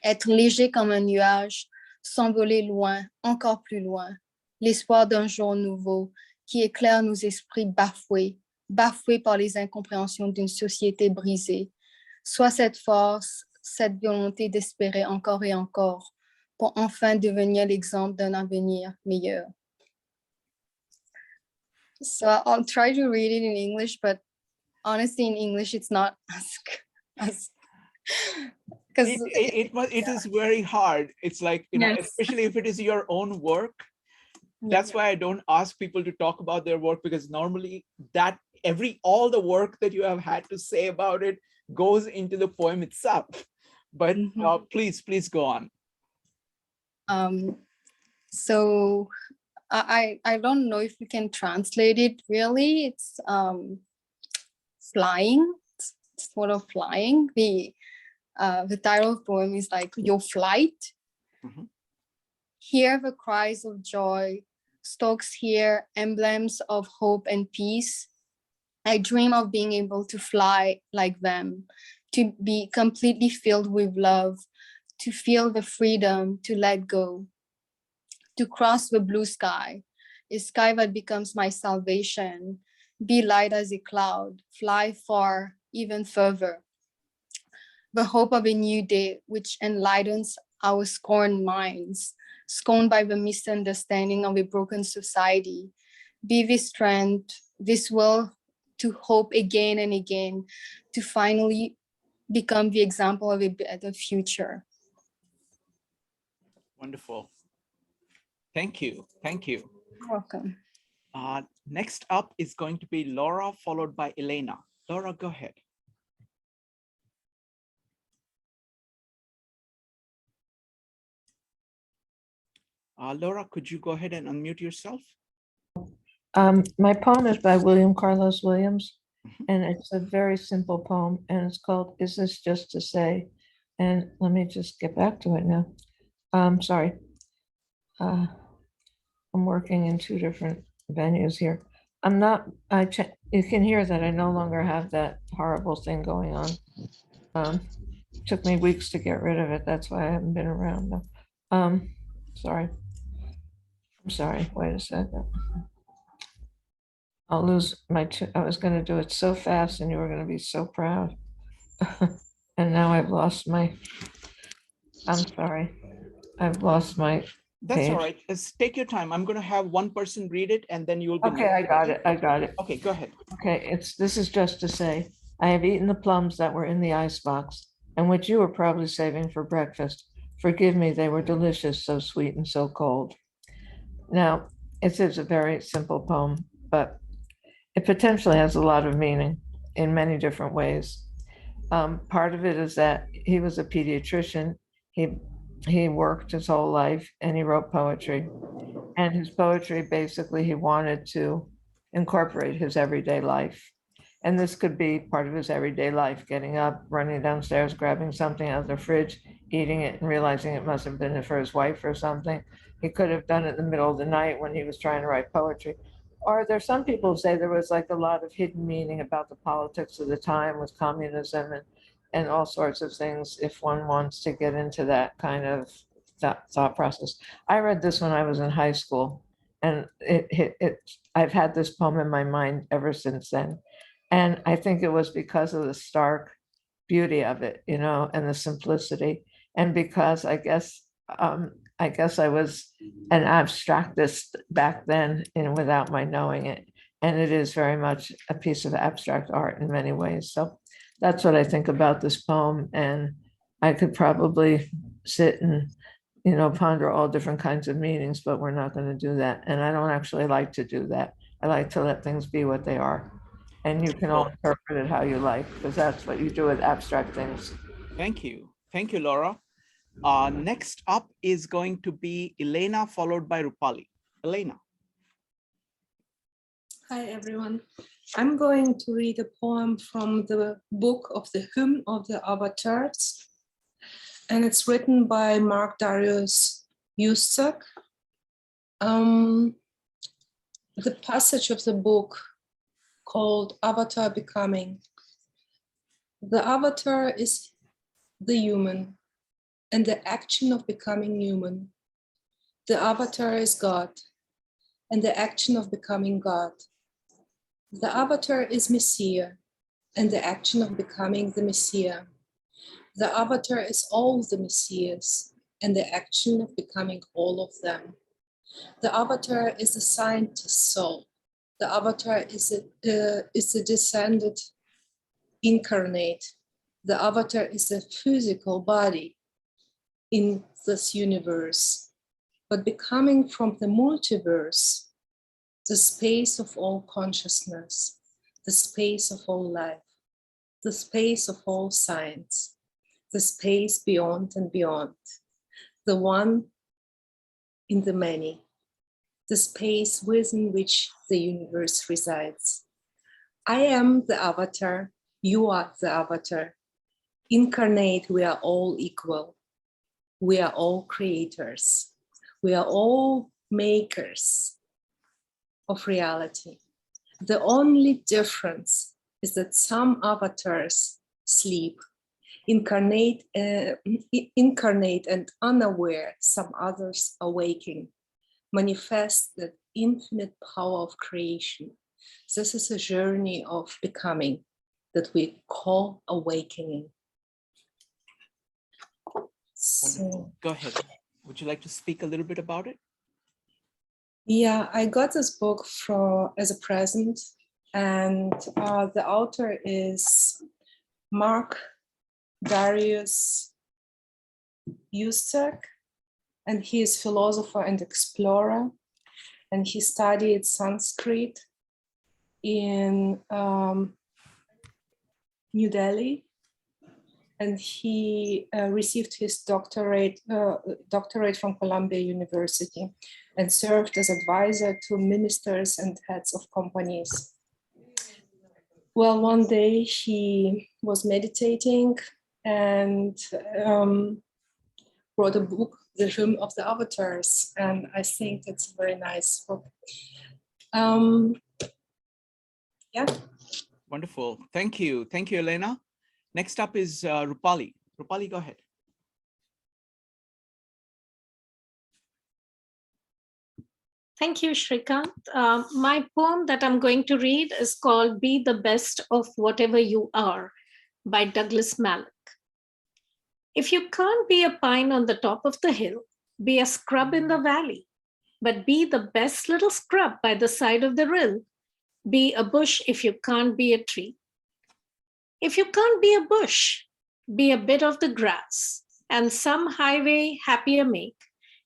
Être léger comme un nuage, s'envoler loin, encore plus loin, l'espoir d'un jour nouveau qui éclaire nos esprits bafoués, bafoués par les incompréhensions d'une société brisée. Soit cette force, cette volonté d'espérer encore et encore pour enfin devenir l'exemple d'un avenir meilleur. So I'll try to read it in English, but honestly, in English, it's not as because it is very hard. It's like, you know, yes. Especially if it is your own work. That's why I don't ask people to talk about their work, because normally that all the work that you have had to say about it goes into the poem itself. But please go on. So I don't know if we can translate it really. It's flying. It's sort of flying. The title of the poem is like Your Flight. Hear the cries of joy, stalks here, emblems of hope and peace. I dream of being able to fly like them, to be completely filled with love, to feel the freedom to let go, to cross the blue sky, a sky that becomes my salvation, be light as a cloud, fly far, even further. The hope of a new day which enlightens our scorned minds, scorned by the misunderstanding of a broken society. Be this strength, this will to hope again and again, to finally become the example of a better future. Wonderful. Thank you. Thank you. You're welcome. Next up is going to be Laura, followed by Elena. Laura, go ahead. Laura, could you go ahead and unmute yourself? My poem is by William Carlos Williams, and it's a very simple poem, and it's called Is This Just to Say? And let me just get back to it now. Sorry. I'm working in two different venues here. You can hear that I no longer have that horrible thing going on. Took me weeks to get rid of it. That's why I haven't been around though. Sorry. I'm sorry, wait a second. I'll lose my, I was gonna do it so fast and you were gonna be so proud. And now I've lost my, I'm sorry. I've lost my That's page. all right. Just take your time. I'm gonna have one person read it and then you'll be. Okay, I got it, I got it. Okay, go ahead. Okay, this is just to say, I have eaten the plums that were in the icebox and which you were probably saving for breakfast. Forgive me, they were delicious, so sweet and so cold. Now, it is a very simple poem, but it potentially has a lot of meaning in many different ways. Part of it is that he was a pediatrician. He worked his whole life and he wrote poetry. And his poetry, basically, he wanted to incorporate his everyday life. And this could be part of his everyday life, getting up, running downstairs, grabbing something out of the fridge, eating it and realizing it must have been for his wife or something. He could have done it in the middle of the night when he was trying to write poetry. Or there's some people who say there was like a lot of hidden meaning about the politics of the time with communism and all sorts of things if one wants to get into that kind of thought process. I read this when I was in high school and I've had this poem in my mind ever since then. And I think it was because of the stark beauty of it, you know, and the simplicity. And because I guess I was an abstractist back then, and without my knowing it. And it is very much a piece of abstract art in many ways. So that's what I think about this poem. And I could probably sit and, you know, ponder all different kinds of meanings, but we're not going to do that. And I don't actually like to do that. I like to let things be what they are. And you can all interpret it how you like, because that's what you do with abstract things. Thank you. Thank you, Laura. Next up is going to be Elena, followed by Rupali. Elena. Hi, everyone. I'm going to read a poem from the book of the Hymn of the Avatars, and it's written by Darious Juszczak. The passage of the book called Avatar Becoming. The avatar is the human and the action of becoming human. The avatar is God and the action of becoming God. The avatar is Messiah and the action of becoming the Messiah. The avatar is all the Messiahs and the action of becoming all of them. The avatar is the scientist's soul. The avatar is the descended incarnate. The avatar is the physical body in this universe, but becoming from the multiverse, the space of all consciousness, the space of all life, the space of all science, the space beyond and beyond, the one in the many, the space within which the universe resides. I am the avatar, you are the avatar. Incarnate, we are all equal. We are all creators. We are all makers of reality. The only difference is that some avatars sleep, incarnate and unaware, some others are waking, manifest the infinite power of creation. This is a journey of becoming that we call awakening. So, go ahead. Would you like to speak a little bit about it? Yeah, I got this book as a present, and the author is Darious Juszczak, and he is philosopher and explorer, and he studied Sanskrit in New Delhi, and he received his doctorate from Columbia University and served as advisor to ministers and heads of companies. Well, one day he was meditating and wrote a book, The Hymn of the Avatars, and I think it's a very nice book. Yeah. Wonderful. Thank you. Thank you, Elena. Next up is Rupali. Rupali, go ahead. Thank you, Shrikant. My poem that I'm going to read is called Be the Best of Whatever You Are by Douglas Malloch. If you can't be a pine on the top of the hill, be a scrub in the valley, but be the best little scrub by the side of the rill. Be a bush if you can't be a tree. If you can't be a bush, be a bit of the grass and some highway happier make.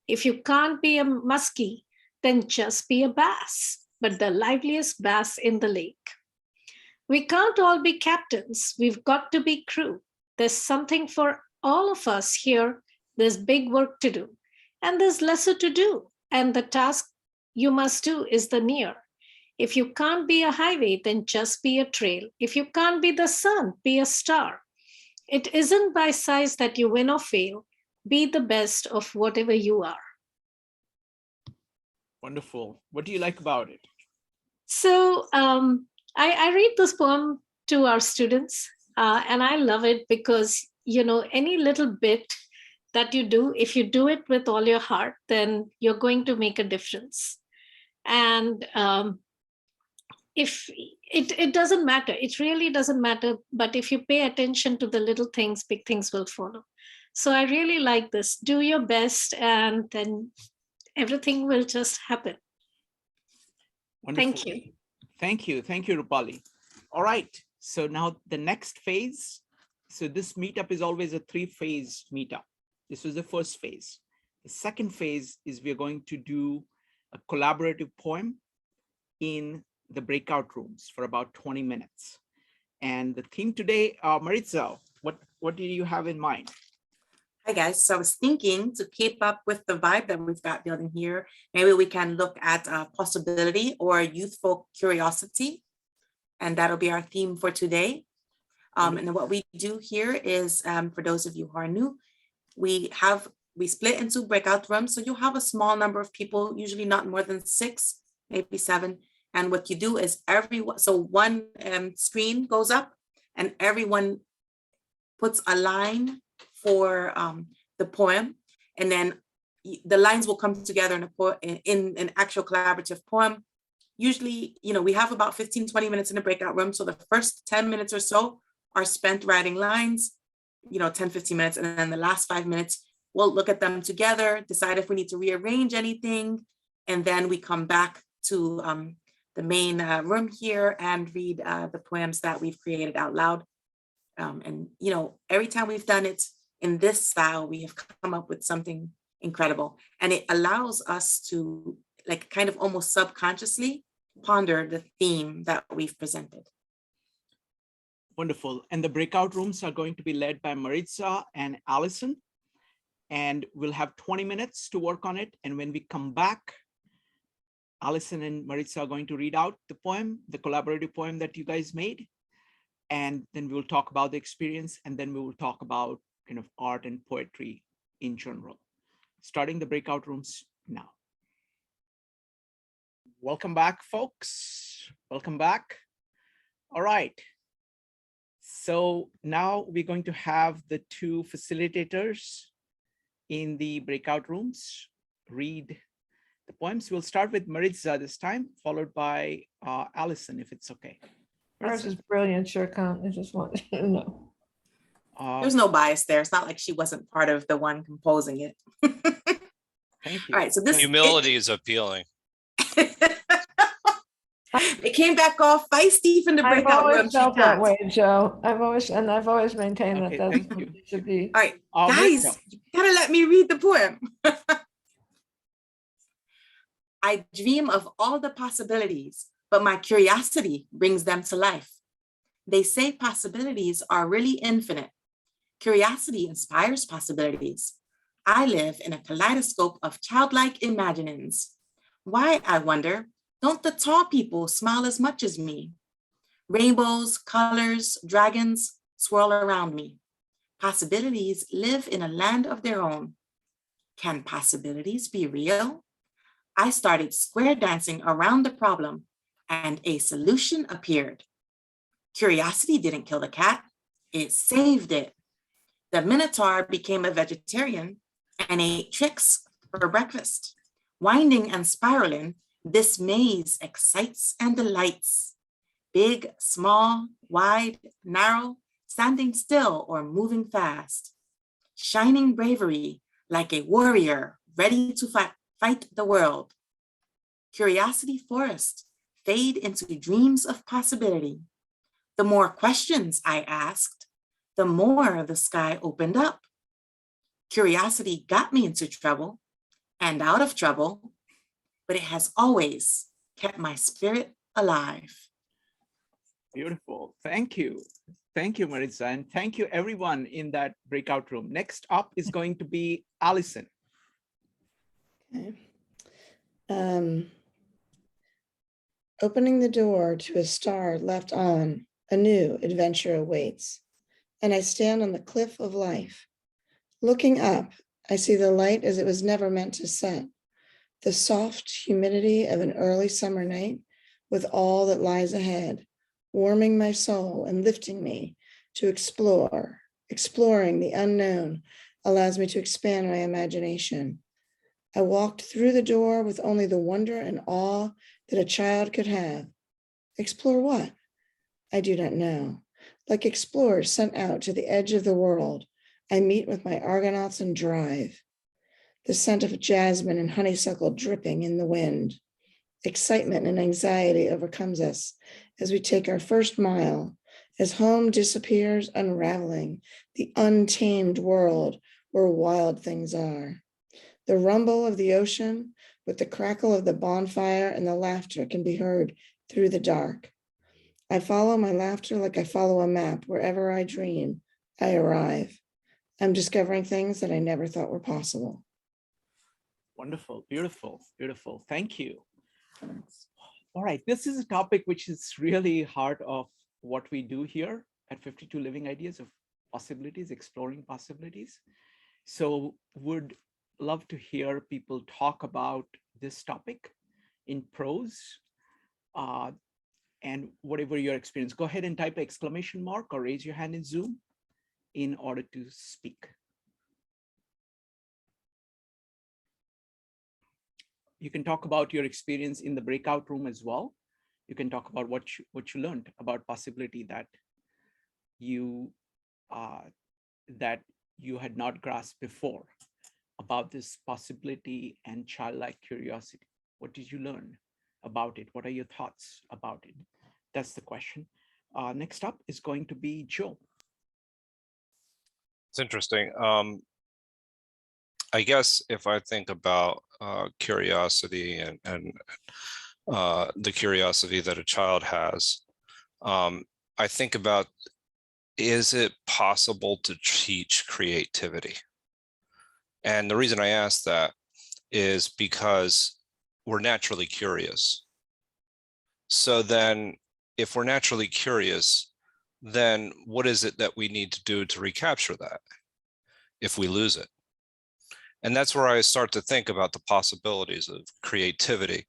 If you can't be a muskie, then just be a bass, but the liveliest bass in the lake. We can't all be captains. We've got to be crew. There's something for all of us here. There's big work to do, and there's lesser to do. And the task you must do is the near. If you can't be a highway, then just be a trail. If you can't be the sun, be a star. It isn't by size that you win or fail. Be the best of whatever you are. Wonderful. What do you like about it? So I read this poem to our students, and I love it because, you know, any little bit that you do, if you do it with all your heart, then you're going to make a difference. And if it doesn't matter, it really doesn't matter. But if you pay attention to the little things, big things will follow. So I really like this. Do your best, and then everything will just happen. Wonderful. Thank you. Thank you. Thank you, Rupali. All right. So now the next phase. So this meetup is always a 3-phase meetup. This was the first phase. The second phase is we're going to do a collaborative poem in the breakout rooms for about 20 minutes. And the theme today, Maritza, what do you have in mind? Hi guys, so I was thinking to keep up with the vibe that we've got building here, maybe we can look at possibility or youthful curiosity, and that'll be our theme for today. And then what we do here is, for those of you who are new, we split into breakout rooms, so you'll have a small number of people, usually not more than 6, maybe 7. And what you do is one screen goes up and everyone puts a line for the poem, and then the lines will come together in an actual collaborative poem. Usually, we have about 15-20 minutes in the breakout room, so the first 10 minutes or so are spent writing lines, 10-15 minutes, and then the last 5 minutes we'll look at them together, decide if we need to rearrange anything, and then we come back to the main room here and read the poems that we've created out loud. And every time we've done it in this style, we have come up with something incredible, and it allows us to kind of almost subconsciously ponder the theme that we've presented. Wonderful. And the breakout rooms are going to be led by Maritza and Allison, and we'll have 20 minutes to work on it. And when we come back, Allison and Maritza are going to read out the poem, the collaborative poem that you guys made. And then we'll talk about the experience, and then we will talk about kind of art and poetry in general. Starting the breakout rooms now. Welcome back, folks. Welcome back. All right. So now we're going to have the 2 facilitators in the breakout rooms read the poems. We'll start with Maritza this time, followed by Allison, if it's okay. Hers is brilliant, Shurkan. I just want you to know. There's no bias there. It's not like she wasn't part of the one composing it. Thank you. All right, so this humility is appealing. It came back all feisty from the breakout room. I've always felt that way, Joe. I've always maintained that that's thank what you. it should be. All right, guys, you gotta let me read the poem. I dream of all the possibilities, but my curiosity brings them to life. They say possibilities are really infinite. Curiosity inspires possibilities. I live in a kaleidoscope of childlike imaginings. Why, I wonder, don't the tall people smile as much as me? Rainbows, colors, dragons swirl around me. Possibilities live in a land of their own. Can possibilities be real? I started square dancing around the problem, and a solution appeared. Curiosity didn't kill the cat, it saved it. The Minotaur became a vegetarian and ate tricks for breakfast. Winding and spiraling, this maze excites and delights. Big, small, wide, narrow, standing still or moving fast. Shining bravery like a warrior ready to fight the world. Curiosity forest fade into dreams of possibility. The more questions I asked, the more the sky opened up. Curiosity got me into trouble and out of trouble, but it has always kept my spirit alive. Beautiful. Thank you. Thank you, Maritza. And thank you, everyone in that breakout room. Next up is going to be Allison. Okay. Opening the door to a star left on, a new adventure awaits. And I stand on the cliff of life. Looking up, I see the light as it was never meant to set. The soft humidity of an early summer night with all that lies ahead, warming my soul and lifting me to explore. Exploring the unknown allows me to expand my imagination. I walked through the door with only the wonder and awe that a child could have. Explore what? I do not know. Like explorers sent out to the edge of the world, I meet with my Argonauts and drive. The scent of jasmine and honeysuckle dripping in the wind. Excitement and anxiety overcomes us as we take our first mile, as home disappears, unraveling the untamed world where wild things are. The rumble of the ocean with the crackle of the bonfire and the laughter can be heard through the dark. I follow my laughter like I follow a map. Wherever I dream, I arrive. I'm discovering things that I never thought were possible. Wonderful, beautiful, beautiful. Thank you. All right, this is a topic which is really heart of what we do here at 52 Living Ideas of Possibilities, exploring possibilities. So would love to hear people talk about this topic in prose and whatever your experience. Go ahead and type an exclamation mark or raise your hand in Zoom in order to speak. You can talk about your experience in the breakout room as well. You can talk about what you learned about possibility that you had not grasped before, about this possibility and childlike curiosity. What did you learn about it? What are your thoughts about it? That's the question. Next up is going to be Joe. It's interesting. I guess if I think about curiosity and the curiosity that a child has, I think about, is it possible to teach creativity? And the reason I ask that is because we're naturally curious. So then if we're naturally curious, then what is it that we need to do to recapture that if we lose it? And that's where I start to think about the possibilities of creativity,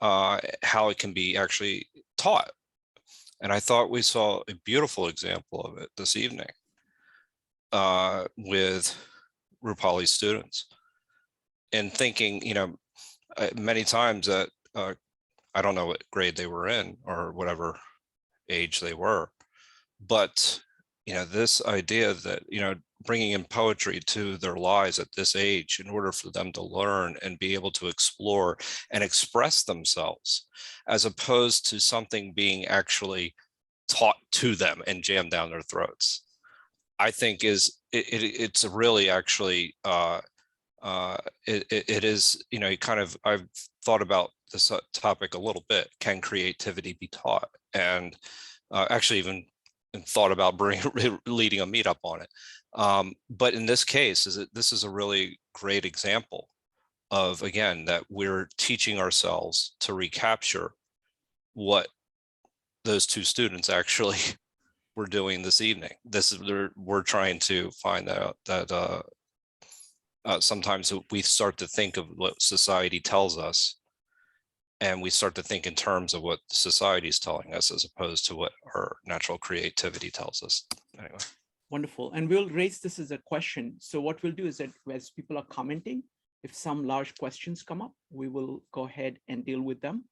how it can be actually taught. And I thought we saw a beautiful example of it this evening with Rupali's students, and thinking, many times that I don't know what grade they were in or whatever age they were, but this idea that bringing in poetry to their lives at this age in order for them to learn and be able to explore and express themselves, as opposed to something being actually taught to them and jammed down their throats, I think it's really actually it is, I've thought about this topic a little bit. Can creativity be taught? And actually even thought about leading a meetup on it. But in this case, this is a really great example of, again, that we're teaching ourselves to recapture what those two students actually were doing this evening. We're trying to find out that sometimes we start to think of what society tells us, and we start to think in terms of what society is telling us as opposed to what our natural creativity tells us. Anyway. Wonderful. And we'll raise this as a question. So what we'll do is that as people are commenting, if some large questions come up, we will go ahead and deal with them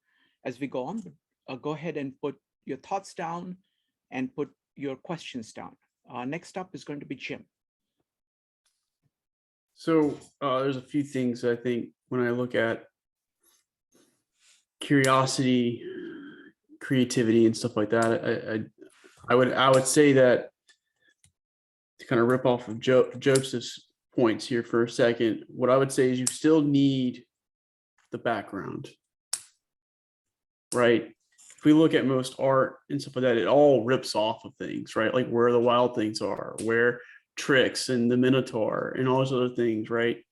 as we go on. But go ahead and put your thoughts down and put your questions down. Next up is going to be Jim. So there's a few things I think when I look at curiosity, creativity, and stuff like that, I would say that, to kind of rip off of Joseph's points here for a second, what I would say is you still need the background, right? If we look at most art and stuff like that, it all rips off of things, right? Like where the wild things are, where tricks and the Minotaur and all those other things, right?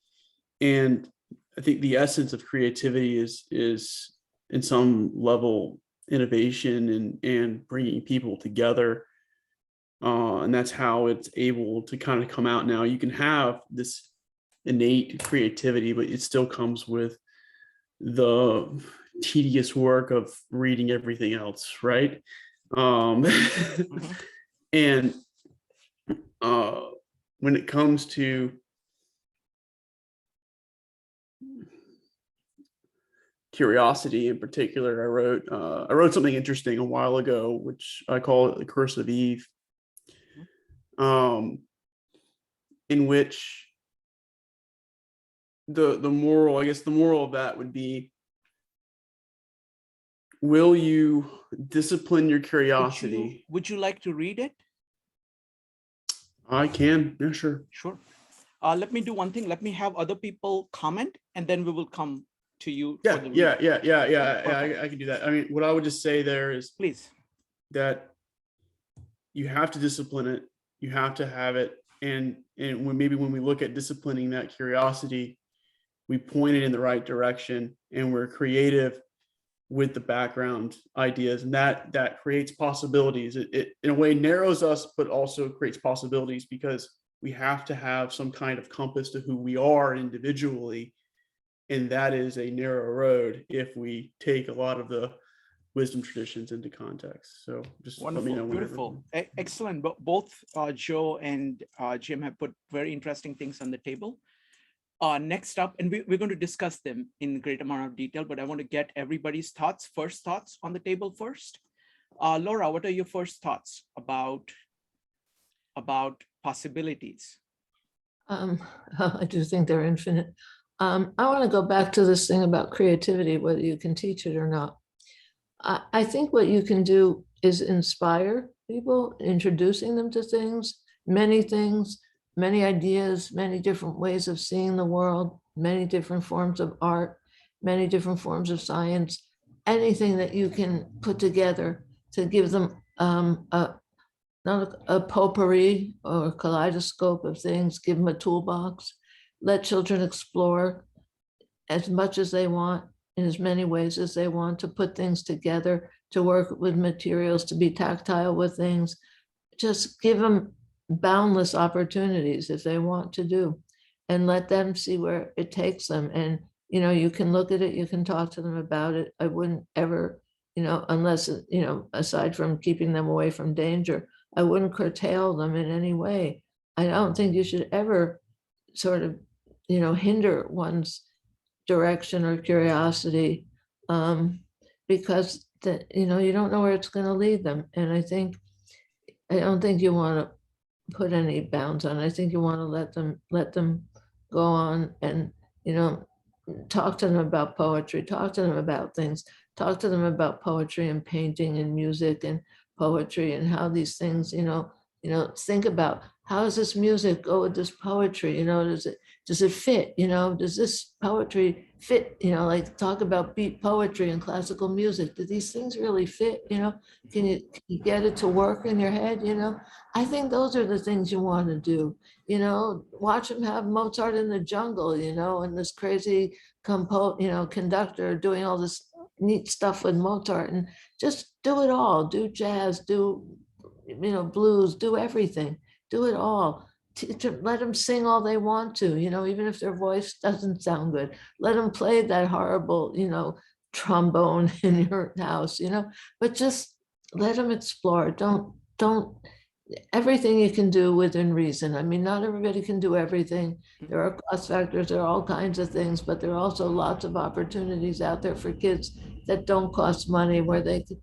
And I think the essence of creativity is in some level innovation and bringing people together. And that's how it's able to kind of come out now. You can have this innate creativity, but it still comes with the tedious work of reading everything else, right? And when it comes to curiosity in particular, I wrote something interesting a while ago, which I call it the Curse of Eve, in which the moral, I guess the moral of that would be, will you discipline your curiosity? Would you like to read it? I can, yeah, sure. Sure. Let me do one thing. Let me have other people comment, and then we will come to you. Yeah, for the yeah, reading. yeah. I can do that. I mean, what I would just say there is, Please, that you have to discipline it. You have to have it, and when we look at disciplining that curiosity, we point it in the right direction, and we're creative with the background ideas, and that creates possibilities. It in a way narrows us, but also creates possibilities, because we have to have some kind of compass to who we are individually, and that is a narrow road if we take a lot of the wisdom traditions into context. So just wonderful, let me know whenever. beautiful, excellent. But both Joe and Jim have put very interesting things on the table. Next up, and we're going to discuss them in great amount of detail, but I want to get everybody's first thoughts on the table first. Laura, what are your first thoughts about possibilities? I do think they're infinite. I want to go back to this thing about creativity, whether you can teach it or not. I think what you can do is inspire people, introducing them to things, many ideas, many different ways of seeing the world, many different forms of art, many different forms of science, anything that you can put together to give them not a potpourri or a kaleidoscope of things, give them a toolbox, let children explore as much as they want, in as many ways as they want, to put things together, to work with materials, to be tactile with things. Just give them boundless opportunities if they want to do, and let them see where it takes them. And, you can look at it, you can talk to them about it. I wouldn't ever, unless, aside from keeping them away from danger, I wouldn't curtail them in any way. I don't think you should ever sort of, hinder one's direction or curiosity, because you don't know where it's going to lead them. And I don't think you want to put any bounds on. I think you want to let them go on and, talk to them about poetry, talk to them about things, talk to them about poetry and painting and music and poetry, and how these things, think about, how does this music go with this poetry? Does it fit? Does this poetry fit? Like talk about beat poetry and classical music. Do these things really fit? Can you get it to work in your head? I think those are the things you want to do. Watch them have Mozart in the jungle, and this crazy conductor doing all this neat stuff with Mozart, and just do it all. Do jazz, do blues, do everything, do it all. To let them sing all they want to, even if their voice doesn't sound good. Let them play that horrible, trombone in your house, but just let them explore. Don't, everything you can do within reason. I mean, not everybody can do everything. There are cost factors, there are all kinds of things, but there are also lots of opportunities out there for kids that don't cost money, where they could,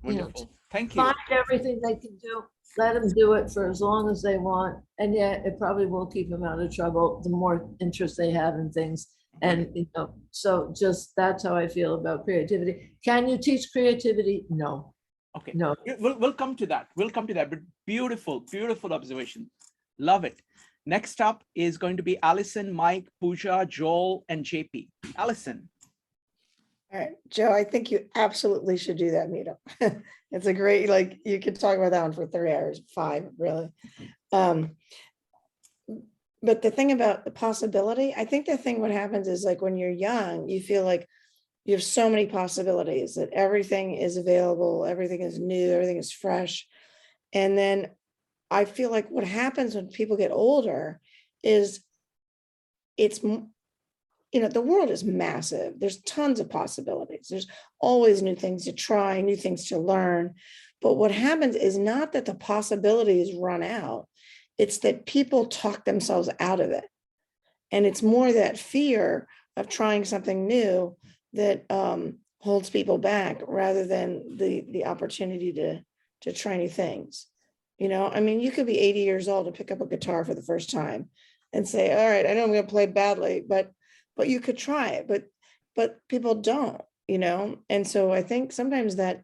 Thank you. Find everything they can do. Let them do it for as long as they want. And yet it probably will keep them out of trouble the more interest they have in things. And, so just that's how I feel about creativity. Can you teach creativity? No. Okay. No. We'll come to that. We'll come to that. But beautiful, beautiful observation. Love it. Next up is going to be Allison, Mike, Pooja, Joel, and JP. Allison. All right, Joe, I think you absolutely should do that meetup. It's a great, you could talk about that one for 3 hours, 5, really. But the thing about the possibility, I think the thing what happens is when you're young, you feel like you have so many possibilities, that everything is available, everything is new, everything is fresh. And then I feel like what happens when people get older is the world is massive. There's tons of possibilities. There's always new things to try, new things to learn. But what happens is not that the possibilities run out. It's that people talk themselves out of it. And it's more that fear of trying something new that holds people back rather than the opportunity to try new things. You know, I mean, you could be 80 years old and pick up a guitar for the first time and say, all right, I know I'm going to play badly, but you could try it, but people don't, you know? And so I think sometimes that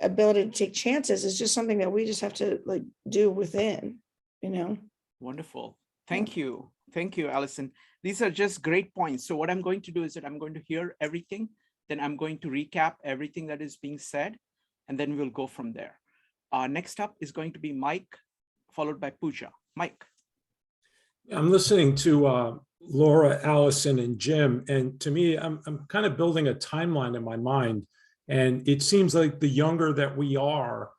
ability to take chances is just something that we just have to like do within, you know? Wonderful. Thank you. Thank you, Allison. These are just great points. So what I'm going to do is that I'm going to hear everything, then I'm going to recap everything that is being said, and then we'll go from there. Next up is going to be Mike, followed by Pooja. Mike. I'm listening to Laura, Allison, and Jim, and to me, I'm kind of building a timeline in my mind. And it seems like the younger that we are,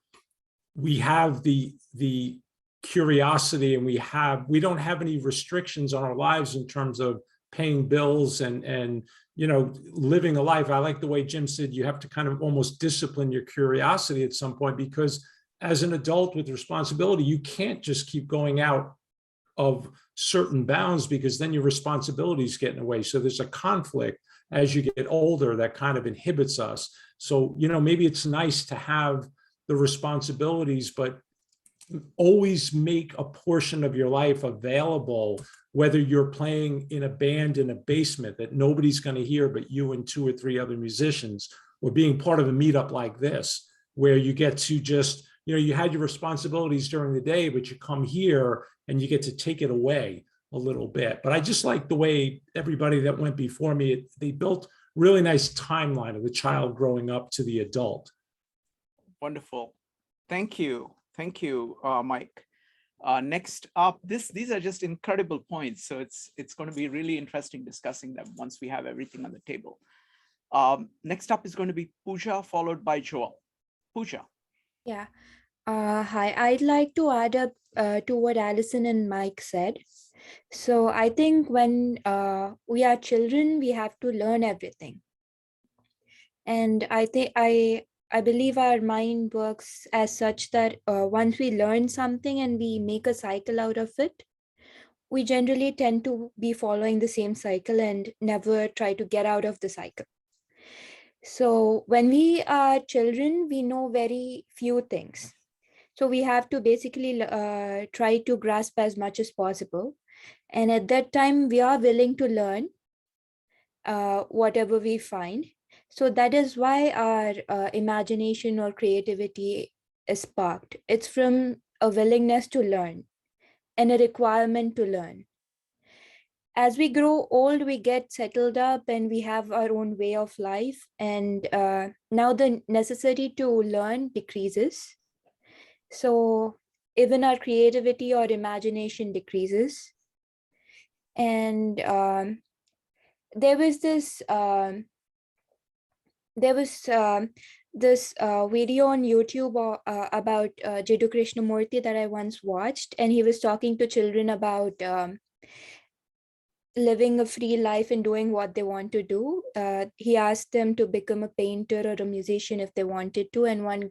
we have the curiosity, and we don't have any restrictions on our lives in terms of paying bills and you know, living a life. I like the way Jim said you have to kind of almost discipline your curiosity at some point, because as an adult with responsibility, you can't just keep going out of certain bounds, because then your responsibilities get in the way. So there's a conflict as you get older that kind of inhibits us. So, you know, maybe it's nice to have the responsibilities, but always make a portion of your life available, whether you're playing in a band in a basement that nobody's going to hear but you and 2 or 3 other musicians, or being part of a meetup like this, where you get to just, you know, you had your responsibilities during the day, but you come here and you get to take it away a little bit. But I just like the way everybody that went before me, they built really nice timeline of the child growing up to the adult. Wonderful. Thank you. Thank you, Mike. Next up, these are just incredible points. So it's going to be really interesting discussing them once we have everything on the table. Next up is going to be Pooja, followed by Joelle. Pooja. Yeah. Hi, I'd like to add up to what Allison and Mike said. So I think when we are children, we have to learn everything. And I believe our mind works as such that once we learn something and we make a cycle out of it, we generally tend to be following the same cycle and never try to get out of the cycle. So when we are children, we know very few things. So we have to basically try to grasp as much as possible. And at that time, we are willing to learn whatever we find. So that is why our imagination or creativity is sparked. It's from a willingness to learn and a requirement to learn. As we grow old, we get settled up and we have our own way of life. And now the necessity to learn decreases. So even our creativity or imagination decreases. And there was this video on YouTube about Jiddu Krishnamurti that I once watched, and he was talking to children about living a free life and doing what they want to do. He asked them to become a painter or a musician if they wanted to, and one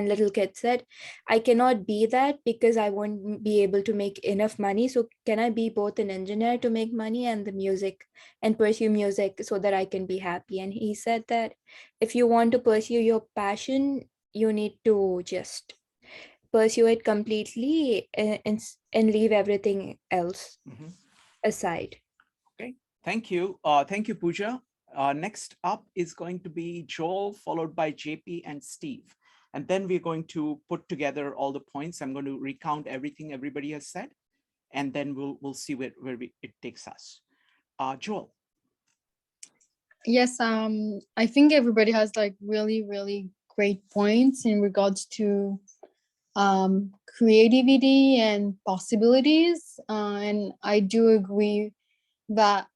little kid said, I cannot be that because I won't be able to make enough money. So can I be both an engineer to make money and the music and pursue music so that I can be happy? And he said that if you want to pursue your passion, you need to just pursue it completely and leave everything else aside. Okay, thank you. Thank you, Pooja. Next up is going to be Joel, followed by JP and Steve. And then we're going to put together all the points. I'm going to recount everything everybody has said, and then we'll see where it takes us. Joel. Yes, I think everybody has like really, really great points in regards to creativity and possibilities, and I do agree that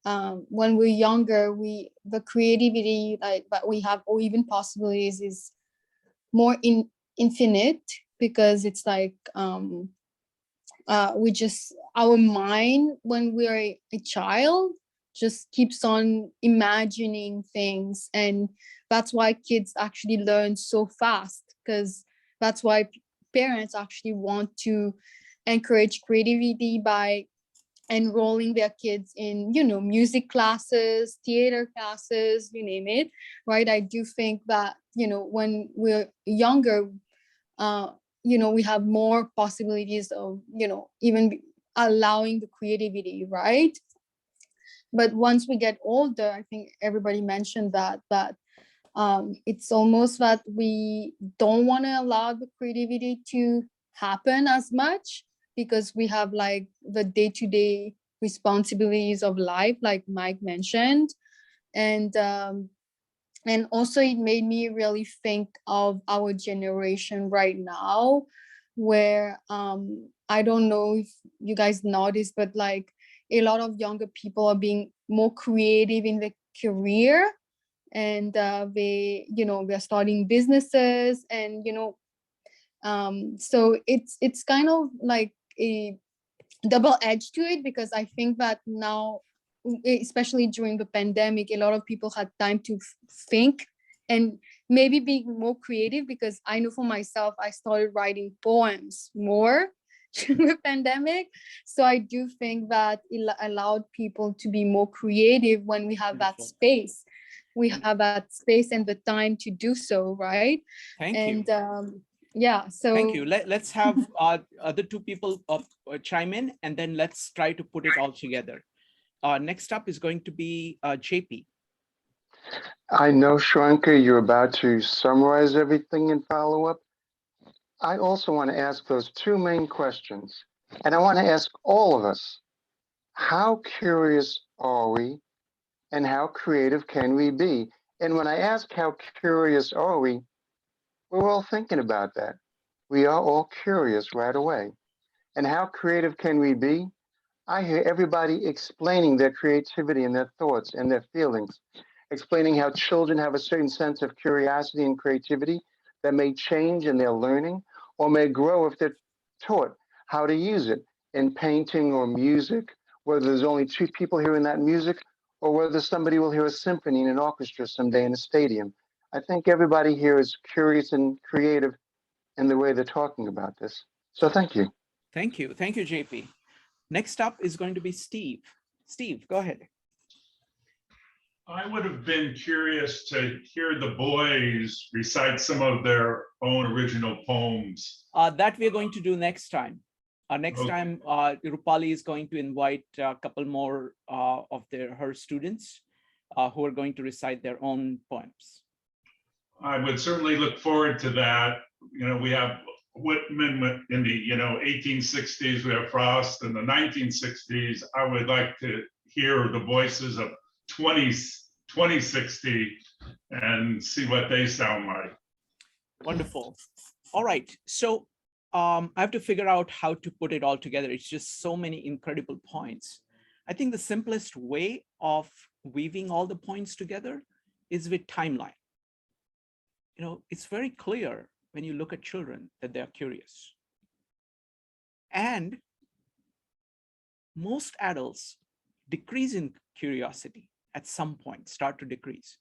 when we're younger, the creativity like that we have, or even possibilities, is more infinite, because it's like our mind when we're a child just keeps on imagining things, and that's why kids actually learn so fast, because that's why parents actually want to encourage creativity by enrolling their kids in, you know, music classes, theater classes, you name it, right? I do think that, you know, when we're younger, you know, we have more possibilities of, you know, even allowing the creativity, right? But once we get older, I think everybody mentioned that it's almost that we don't want to allow the creativity to happen as much because we have like the day-to-day responsibilities of life, like Mike mentioned. And also it made me really think of our generation right now, where I don't know if you guys noticed, but like a lot of younger people are being more creative in their career, and they, you know, they're starting businesses, and, you know, so it's kind of like a double edge to it, because I think that now, especially during the pandemic, a lot of people had time to think and maybe be more creative, because I know for myself, I started writing poems more during the pandemic. So I do think that it allowed people to be more creative when we have that space. We have that space and the time to do so, right? Thank and, you. Yeah, so thank you. Let's have other two people chime in, and then let's try to put it all together. Next up is going to be JP. I know, Shranka, you're about to summarize everything and follow up. I also want to ask those two main questions. And I want to ask all of us, how curious are we and how creative can we be? And when I ask how curious are we, we're all thinking about that. We are all curious right away. And how creative can we be? I hear everybody explaining their creativity and their thoughts and their feelings, explaining how children have a certain sense of curiosity and creativity that may change in their learning or may grow if they're taught how to use it in painting or music, whether there's only two people hearing that music or whether somebody will hear a symphony in an orchestra someday in a stadium. I think everybody here is curious and creative in the way they're talking about this. So thank you. Thank you. Thank you, JP. Next up is going to be Steve. Steve, go ahead. I would have been curious to hear the boys recite some of their own original poems. That we're going to do next time. Next time, Rupali is going to invite a couple more of her students who are going to recite their own poems. I would certainly look forward to that. You know, we have Whitman in the 1860s, we have Frost in the 1960s. I would like to hear the voices of 2060 and see what they sound like. Wonderful. All right, so I have to figure out how to put it all together. It's just so many incredible points. I think the simplest way of weaving all the points together is with timeline. You know, it's very clear when you look at children that they're curious. And most adults decrease in curiosity at some point, start to decrease.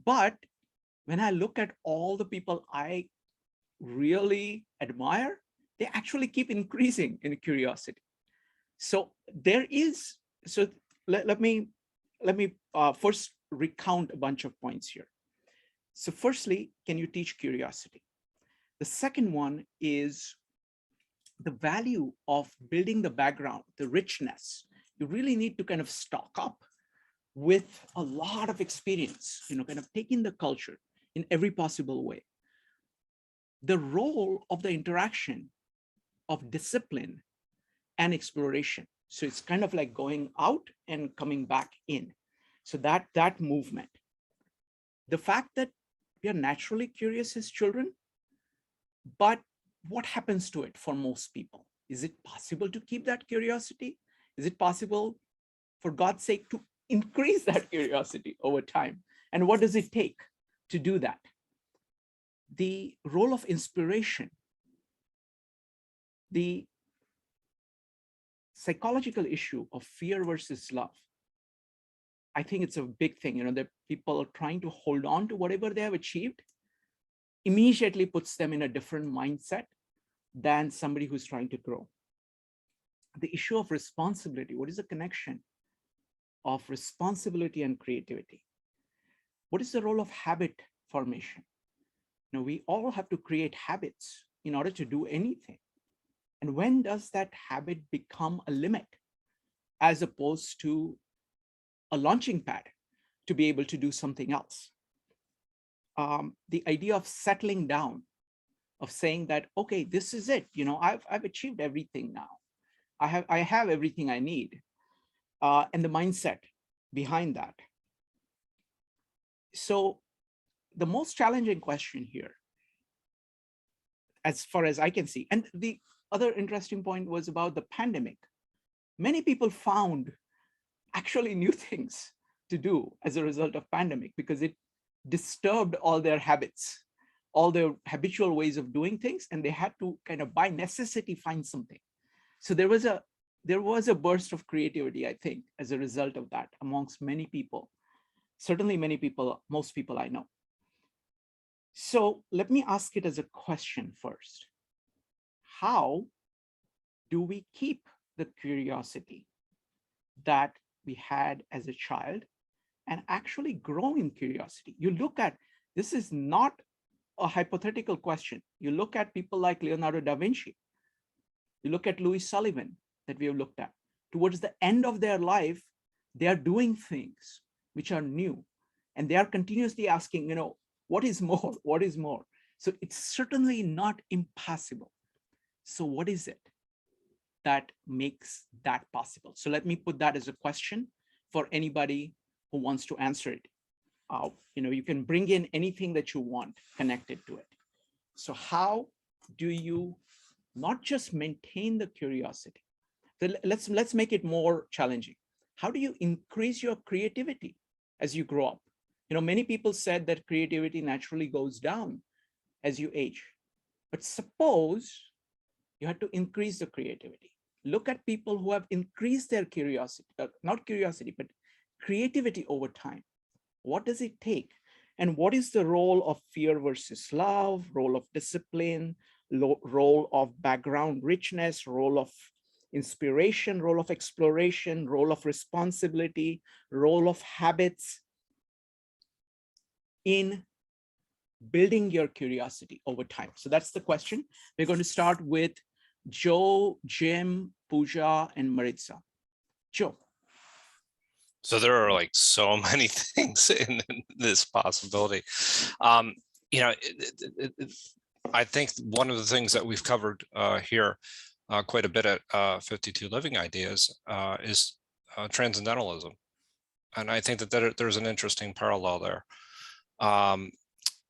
But when I look at all the people I really admire, they actually keep increasing in curiosity. So there is, so let me first recount a bunch of points here. So firstly, can you teach curiosity? The second one is the value of building the background, the richness. You really need to kind of stock up with a lot of experience, kind of taking the culture in every possible way. The role of the interaction of discipline and exploration. So it's kind of like going out and coming back in. So that movement. The fact that we are naturally curious as children, but what happens to it for most people? Is it possible to keep that curiosity? Is it possible, for God's sake, to increase that curiosity over time? And what does it take to do that? The role of inspiration, the psychological issue of fear versus love. I think it's a big thing, that people are trying to hold on to whatever they have achieved, immediately puts them in a different mindset than somebody who's trying to grow. the issue of responsibility. What is the connection of responsibility and creativity? What is the role of habit formation? Now, we all have to create habits in order to do anything. And when does that habit become a limit as opposed to a launching pad to be able to do something else? The idea of settling down, of saying that, okay, this is it. You know, I've achieved everything now. I have everything I need, and the mindset behind that. So the most challenging question here, as far as I can see, and the other interesting point was about the pandemic. Many people found actually new things to do as a result of pandemic, because it disturbed all their habits, all their habitual ways of doing things, and they had to kind of by necessity find something. So there was a burst of creativity, I think, as a result of that amongst many people, certainly many people, most people I know. So let me ask it as a question first. How do we keep the curiosity that we had as a child and actually grow in curiosity? You look at, this is not a hypothetical question. You look at people like Leonardo da Vinci. You look at Louis Sullivan that we have looked at. Towards the end of their life, they are doing things which are new, and they are continuously asking, you know, what is more? What is more? So it's certainly not impossible. So what is it that makes that possible? So let me put that as a question for anybody who wants to answer it. You know, you can bring in anything that you want connected to it. So how do you not just maintain the curiosity? So let's make it more challenging. How do you increase your creativity as you grow up? You know, many people said that creativity naturally goes down as you age. But suppose you had to increase the creativity. Look at people who have increased their curiosity, not curiosity, but creativity over time. What does it take? And what is the role of fear versus love, role of discipline, role of background richness, role of inspiration, role of exploration, role of responsibility, role of habits in building your curiosity over time? So that's the question. We're going to start with Joe, Jim, Pooja, and Maritza. Joe. So there are like so many things in this possibility. You know, I think one of the things that we've covered here quite a bit at 52 Living Ideas is transcendentalism. And I think that there's an interesting parallel there.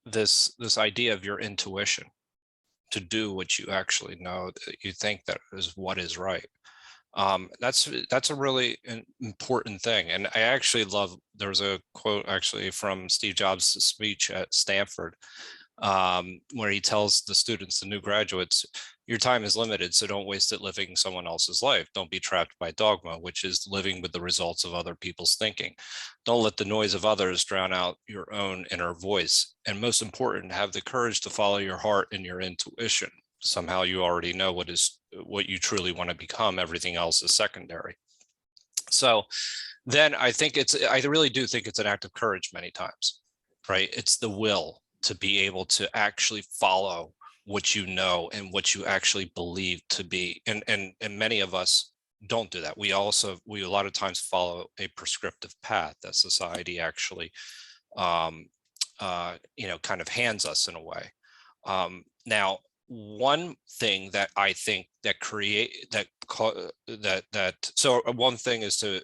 This idea of your intuition to do what you actually know that you think that is what is right. That's a really important thing. And I actually love, there was a quote actually from Steve Jobs' speech at Stanford, where he tells the students, the new graduates, your time is limited, so don't waste it living someone else's life. Don't be trapped by dogma, which is living with the results of other people's thinking. Don't let the noise of others drown out your own inner voice. And most important, have the courage to follow your heart and your intuition. Somehow you already know what you truly want to become. Everything else is secondary. So then I really do think it's an act of courage many times, right? It's the will to be able to actually follow what you know and what you actually believe to be. And many of us don't do that. We a lot of times follow a prescriptive path that society actually, you know, kind of hands us in a way. Now, one thing that I think that so one thing is to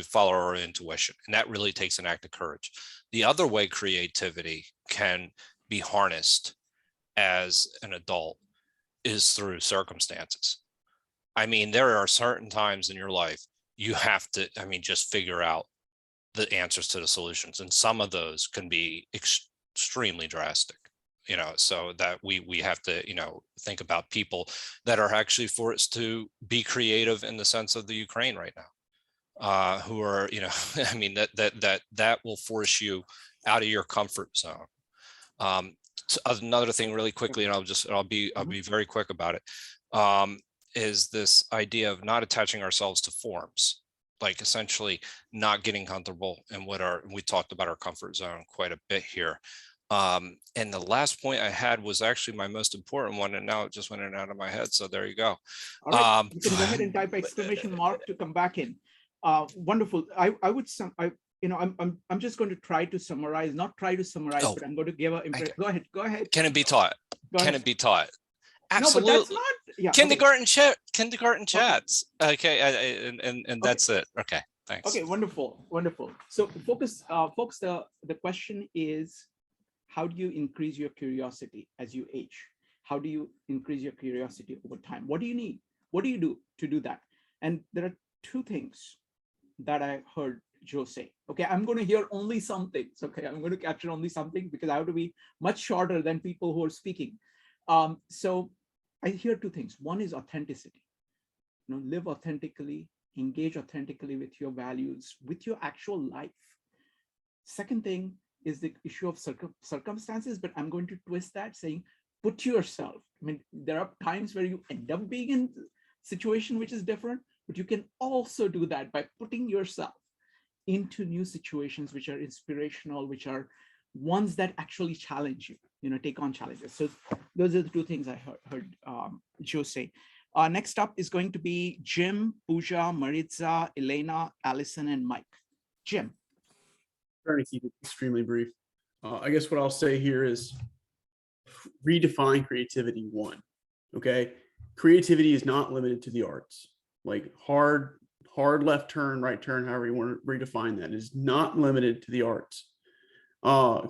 follow our intuition, and that really takes an act of courage. The other way creativity can be harnessed as an adult is through circumstances. I mean, there are certain times in your life you have to, just figure out the answers to the solutions, and some of those can be extremely drastic. You know, so that we have to, you know, think about people that are actually forced to be creative in the sense of the Ukraine right now, who are, you know, that will force you out of your comfort zone. So another thing really quickly, and I'll be very quick about it, is this idea of not attaching ourselves to forms, like essentially not getting comfortable in we talked about our comfort zone quite a bit here. And the last point I had was actually my most important one, and now it just went in and out of my head. So there you go. All right, you can go ahead and type exclamation mark to come back in. Wonderful. I would I'm just going to try to summarize, not try to summarize, but I'm going to give a impression. Go ahead. Can it be taught? Can it be taught? Absolutely. No, but that's not, yeah, kindergarten chats. Okay, and that's it. Okay, thanks. Okay, wonderful. So folks, the question is, how do you increase your curiosity as you age? How do you increase your curiosity over time? What do you need? What do you do to do that? And there are two things that I heard Joe say. Okay, I'm going to hear only some things. Okay, I'm going to capture only something because I have to be much shorter than people who are speaking. So I hear two things. One is authenticity. Live authentically, engage authentically with your values, with your actual life. Second thing is the issue of circumstances, but I'm going to twist that, saying put yourself. I mean, there are times where you end up being in a situation which is different, but you can also do that by putting yourself into new situations which are inspirational, which are ones that actually challenge you, take on challenges. So those are the two things I heard Joe say. Next up is going to be Jim, Pooja, Maritza, Elena, Allison, and Mike. Jim. Trying to keep it extremely brief. I guess what I'll say here is redefine creativity. One, okay? Creativity is not limited to the arts. Like hard left turn, right turn, however you want to redefine that, is not limited to the arts.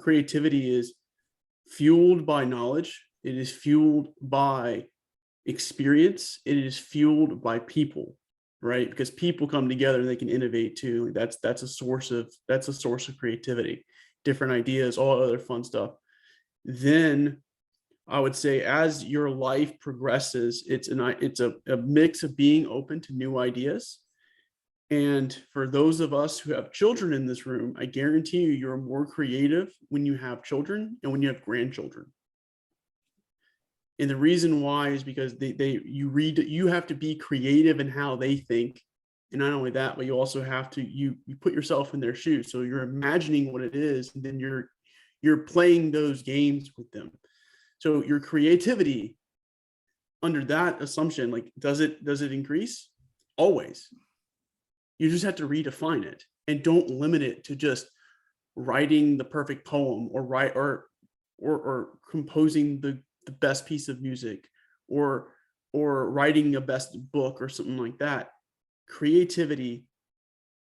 Creativity is fueled by knowledge. It is fueled by experience. It is fueled by people, right? Because people come together and they can innovate too. That's a source of creativity, different ideas, all other fun stuff. Then I would say as your life progresses, it's a mix of being open to new ideas. And for those of us who have children in this room, I guarantee you're more creative when you have children and when you have grandchildren. And the reason why is because you have to be creative in how they think. And not only that, but you also have to, you put yourself in their shoes. So you're imagining what it is, and then you're playing those games with them. So your creativity under that assumption, like, does it increase? Always. You just have to redefine it, and don't limit it to just writing the perfect poem or composing the best piece of music or writing a best book or something like that. Creativity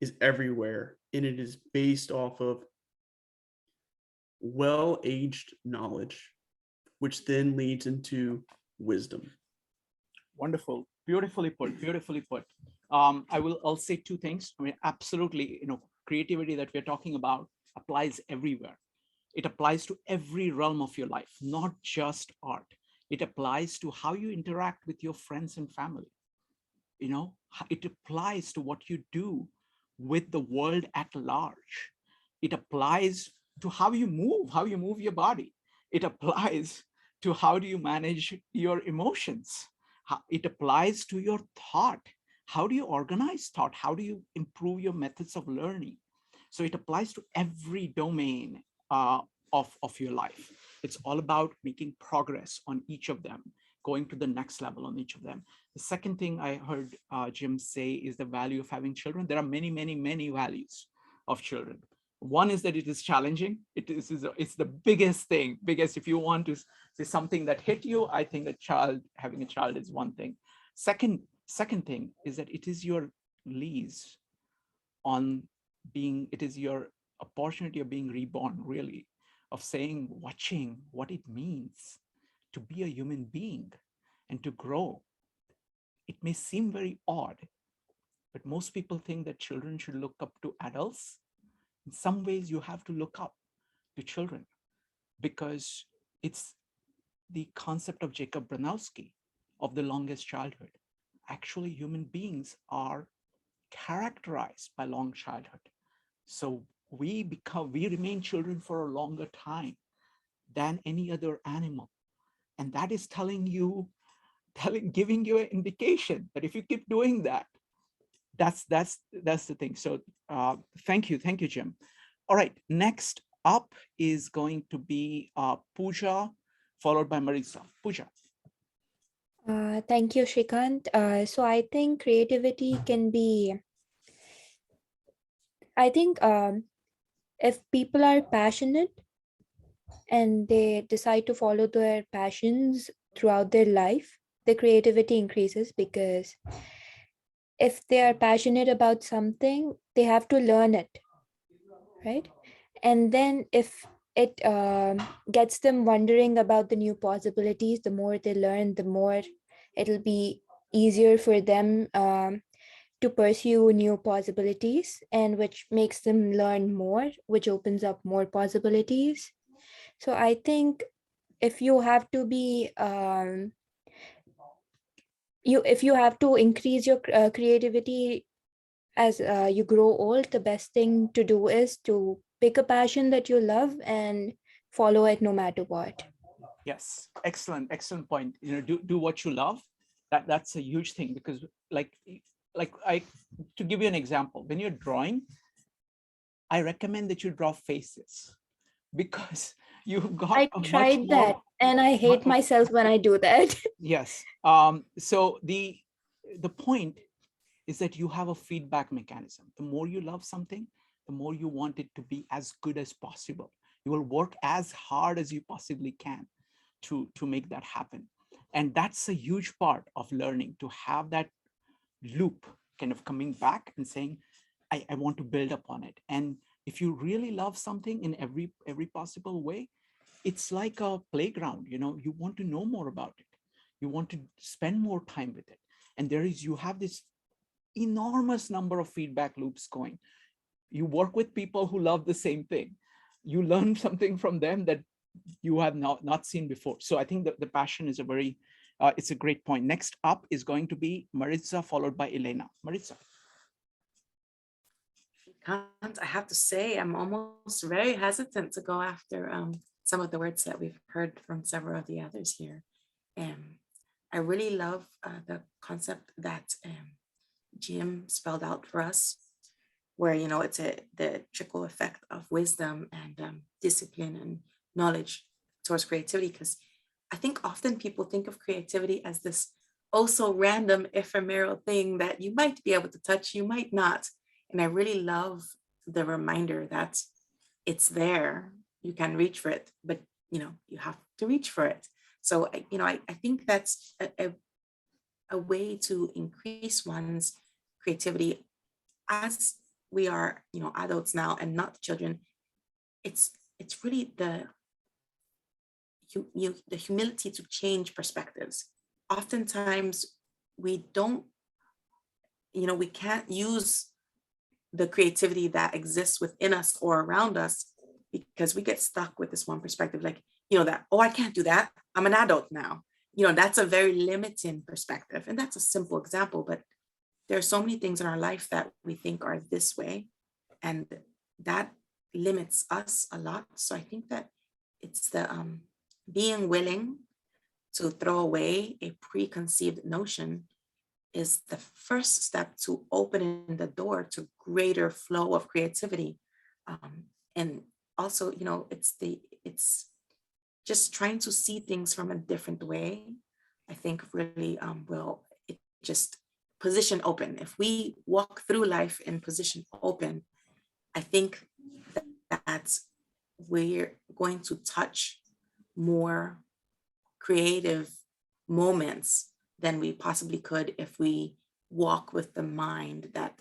is everywhere, and it is based off of well-aged knowledge, which then leads into wisdom. Wonderful. Beautifully put. I'll say two things. I mean, absolutely, creativity that we're talking about applies everywhere. It applies to every realm of your life, not just art. It applies to how you interact with your friends and family. It applies to what you do with the world at large. It applies to how you move your body. It applies to how do you manage your emotions. It applies to your thought. How do you organize thought? How do you improve your methods of learning? So it applies to every domain of your life. It's all about making progress on each of them, going to the next level on each of them. The second thing I heard Jim say is the value of having children. There are many, many, many values of children. One is that it is challenging. It's the biggest thing. If you want to say something that hit you, I think having a child is one thing. Second thing is that it is your lease on being, it is your opportunity of being reborn, really, of watching what it means to be a human being and to grow. It may seem very odd, but most people think that children should look up to adults. In some ways, you have to look up to children, because it's the concept of Jacob Branowski of the longest childhood. Actually, human beings are characterized by long childhood. So we remain children for a longer time than any other animal. And that is telling you giving you an indication that if you keep doing that, that's the thing. So thank you, Jim. All right, next up is going to be Pooja, followed by Marisa. Pooja. Thank you, Shrikant. So I think creativity can be, if people are passionate and they decide to follow their passions throughout their life, the creativity increases, because if they are passionate about something, they have to learn it, right? And then if it gets them wondering about the new possibilities, the more they learn, the more it'll be easier for them to pursue new possibilities, and which makes them learn more, which opens up more possibilities. So I think if you have to be if you have to increase your creativity as you grow old, the best thing to do is to pick a passion that you love and follow it no matter what. Yes, excellent point. Do what you love. That's a huge thing, because to give you an example, when you're drawing, I recommend that you draw faces, because you've got I tried that and I hate myself when I do that. Yes. So the point is that you have a feedback mechanism. The more you love something, the more you want it to be as good as possible. You will work as hard as you possibly can to make that happen. And that's a huge part of learning, to have that loop kind of coming back and saying, I want to build upon it. And if you really love something in every possible way, it's like a playground. You want to know more about it. You want to spend more time with it. And you have this enormous number of feedback loops going. You work with people who love the same thing. You learn something from them that you have not seen before. So I think that the passion is it's a great point. Next up is going to be Marisa, followed by Elena. Marisa. I have to say, I'm almost very hesitant to go after some of the words that we've heard from several of the others here. I really love the concept that Jim spelled out for us, where, it's the trickle effect of wisdom and discipline and knowledge towards creativity. Because I think often people think of creativity as this so random ephemeral thing that you might be able to touch, you might not. And I really love the reminder that it's there, you can reach for it, but you have to reach for it. So I think that's a way to increase one's creativity as we are adults now and not children. It's really the humility to change perspectives. Oftentimes we can't use the creativity that exists within us or around us, because we get stuck with this one perspective, like, I can't do that, I'm an adult now. That's a very limiting perspective. And that's a simple example, but there are so many things in our life that we think are this way, and that limits us a lot. So I think that it's the being willing to throw away a preconceived notion is the first step to opening the door to greater flow of creativity. And also, it's just trying to see things from a different way. I think really it just position open. If we walk through life in position open, I think that we're going to touch more creative moments than we possibly could if we walk with the mind that,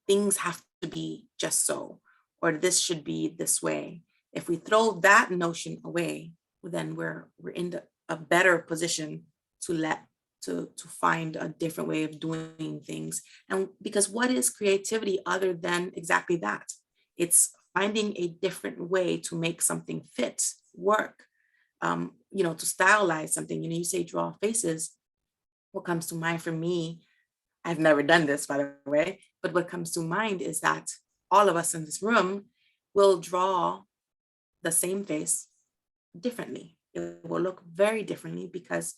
things have to be just so, or this should be this way. If we throw that notion away, then we're in a better position to find a different way of doing things. And because what is creativity other than exactly that? It's finding a different way to make something fit, work, to stylize something. You say draw faces. What comes to mind for me, I've never done this, by the way, but what comes to mind is that all of us in this room will draw the same face differently. It will look very differently because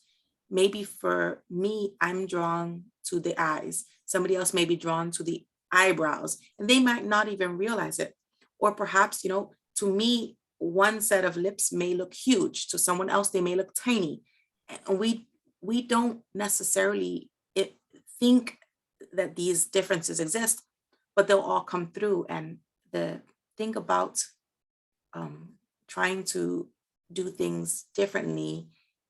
maybe for me, I'm drawn to the eyes. Somebody else may be drawn to the eyebrows, and they might not even realize it. Or perhaps, to me, one set of lips may look huge. To someone else, they may look tiny. And we don't necessarily think that these differences exist, but they'll all come through. And the thing about trying to do things differently,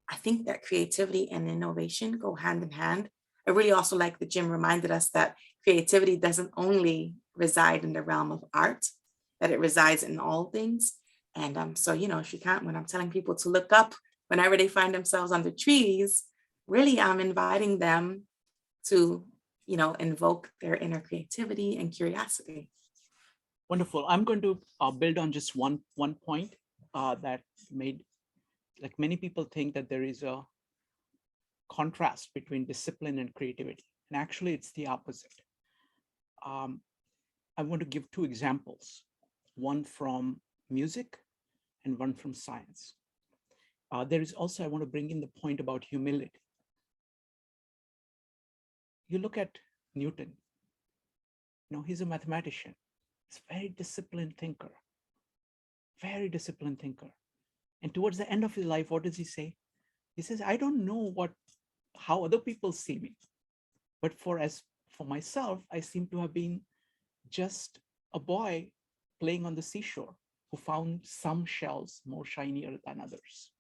I think that creativity and innovation go hand in hand. I really also like that Jim reminded us that creativity doesn't only reside in the realm of art, that it resides in all things. And so, if you can't, when I'm telling people to look up whenever they find themselves under trees, really I'm inviting them to, invoke their inner creativity and curiosity. Wonderful. I'm going to build on just one point that made, like, many people think that there is a contrast between discipline and creativity. And actually it's the opposite. I want to give two examples, one from music and one from science. There is also, I want to bring in the point about humility. You look at Newton, he's a mathematician. He's a very disciplined thinker, very disciplined thinker. And towards the end of his life, what does he say? He says, I don't know how other people see me, but for myself, I seem to have been just a boy playing on the seashore who found some shells more shinier than others.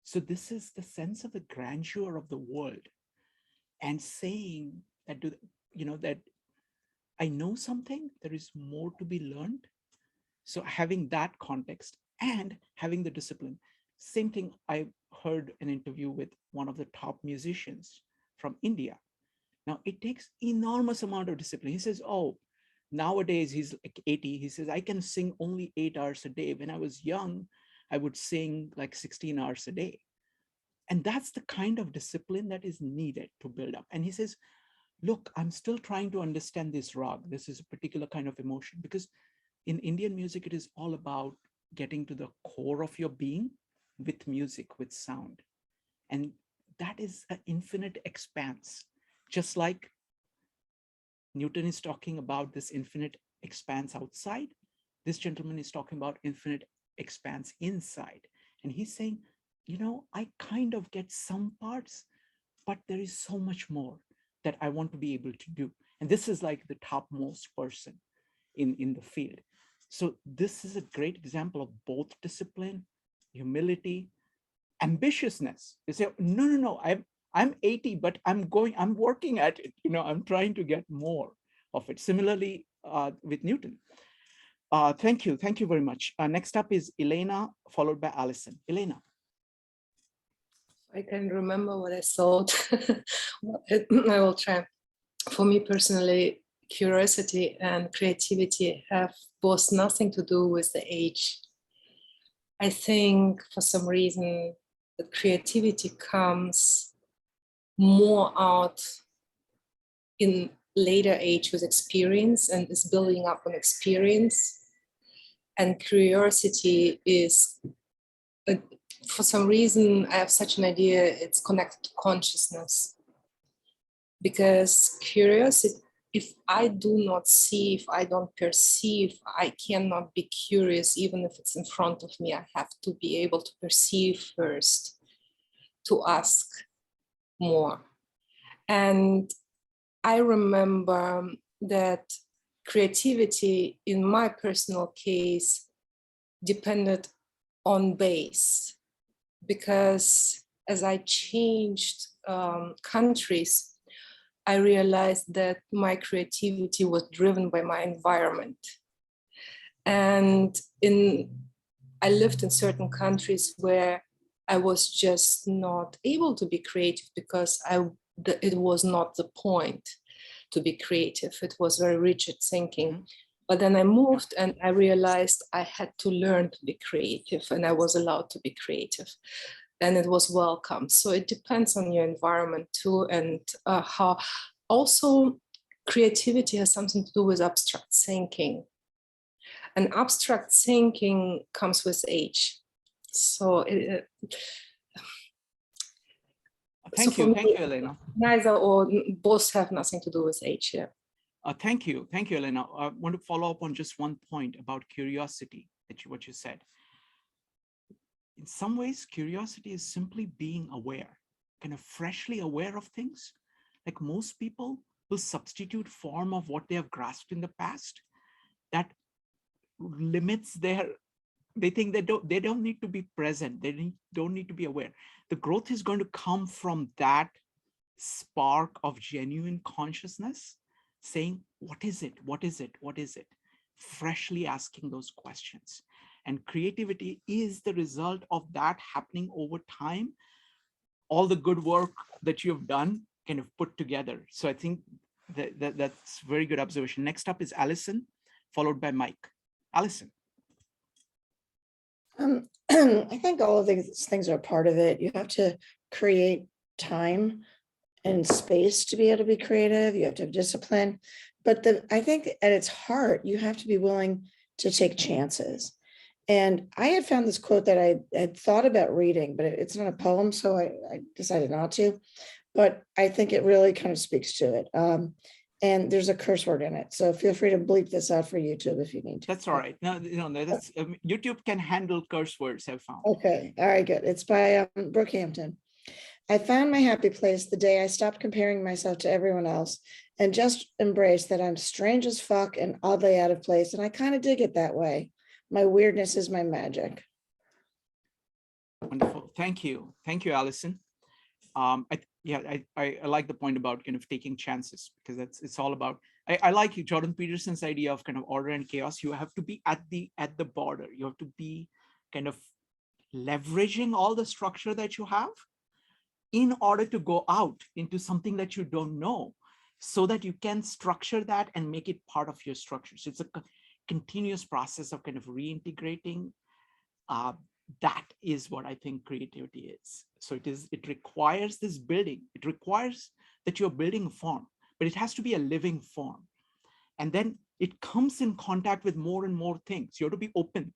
So this is the sense of the grandeur of the world, and saying that, that I know something, there is more to be learned. So having that context and having the discipline. Same thing, I heard an interview with one of the top musicians from India. Now it takes enormous amount of discipline. He says, nowadays he's like 80. He says, I can sing only 8 hours a day. When I was young, I would sing like 16 hours a day. And that's the kind of discipline that is needed to build up. And he says, look, I'm still trying to understand this rag. This is a particular kind of emotion, because in Indian music, it is all about getting to the core of your being with music, with sound. And that is an infinite expanse. Just like Newton is talking about this infinite expanse outside, this gentleman is talking about infinite expanse inside. And he's saying, I kind of get some parts, but there is so much more that I want to be able to do. And this is like the topmost person in the field. So this is a great example of both discipline, humility, ambitiousness. You say, no, I'm 80, but I'm working at it. I'm trying to get more of it. Similarly, with Newton. Thank you very much. Next up is Elena, followed by Allison. Elena. I can remember what I thought. I will try. For me personally, curiosity and creativity have both nothing to do with the age. I think for some reason that creativity comes more out in later age with experience and is building up on experience. And curiosity is, for some reason, I have such an idea, it's connected to consciousness. Because curiosity, if I do not see, if I don't perceive, I cannot be curious, even if it's in front of me. I have to be able to perceive first, to ask more. And I remember that creativity, in my personal case, depended on base, because as I changed countries, I realized that my creativity was driven by my environment. And I lived in certain countries where I was just not able to be creative because it was not the point to be creative. It was very rigid thinking. Mm-hmm. But then I moved and I realized I had to learn to be creative, and I was allowed to be creative. And it was welcome. So it depends on your environment too, and how also creativity has something to do with abstract thinking. And abstract thinking comes with age. So Thank for you. Thank me, you, Elena. neither or both have nothing to do with age here. Thank you. Thank you, Elena. I want to follow up on just one point about curiosity, what you said. In some ways, curiosity is simply being aware, kind of freshly aware of things. Like most people will substitute form of what they have grasped in the past. That limits they think they don't need to be present. They don't need to be aware. The growth is going to come from that spark of genuine consciousness, saying, what is it? What is it? What is it? Freshly asking those questions. And creativity is the result of that happening over time. All the good work that you have done kind of put together. So I think that's very good observation. Next up is Allison, followed by Mike. Allison. I think all of these things are part of it. You have to create time and space to be able to be creative. You have to have discipline. But I think at its heart, you have to be willing to take chances. And I had found this quote that I had thought about reading, but it's not a poem, so I decided not to. But I think it really kind of speaks to it. And there's a curse word in it. So feel free to bleep this out for YouTube if you need to. That's all right. No, that's YouTube can handle curse words, I've found. Okay. All right, good. It's by Brookhampton. I found my happy place the day I stopped comparing myself to everyone else and just embraced that I'm strange as fuck and oddly out of place. And I kind of dig it that way. My weirdness is my magic. Wonderful. Thank you. Thank you, Allison. I like the point about kind of taking chances, because it's all about, I like Jordan Peterson's idea of kind of order and chaos. You have to be at the border. You have to be kind of leveraging all the structure that you have in order to go out into something that you don't know, so that you can structure that and make it part of your structure. So it's a continuous process of kind of reintegrating. That is what I think creativity is. So it requires this building. It requires that you're building a form, but it has to be a living form. And then it comes in contact with more and more things. You have to be open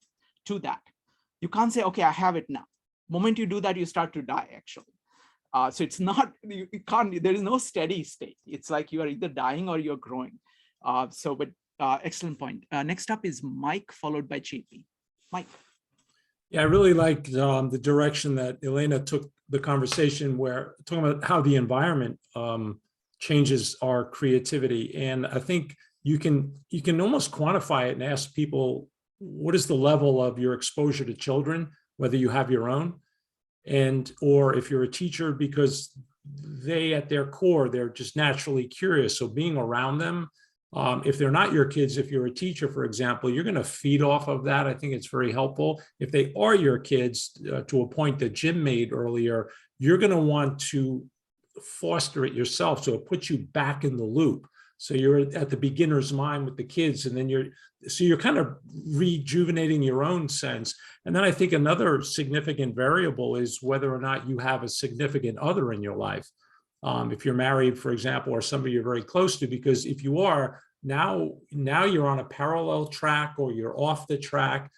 to that. You can't say, okay, I have it now. The moment you do that, you start to die, actually. So it's not, you can't, there is no steady state. It's like you are either dying or you're growing. Excellent point. Next up is Mike, followed by JP. Mike. Yeah, I really like the direction that Elena took the conversation, where talking about how the environment changes our creativity. And I think you can almost quantify it and ask people, what is the level of your exposure to children, whether you have your own, or if you're a teacher, because they at their core, they're just naturally curious. So being around them, if they're not your kids, if you're a teacher, for example, you're going to feed off of that. I think it's very helpful. If they are your kids, to a point that Jim made earlier, you're going to want to foster it yourself. So it puts you back in the loop. So you're at the beginner's mind with the kids, and then you're kind of rejuvenating your own sense. And then I think another significant variable is whether or not you have a significant other in your life. If you're married, for example, or somebody you're very close to, because if you are, now you're on a parallel track or you're off the track.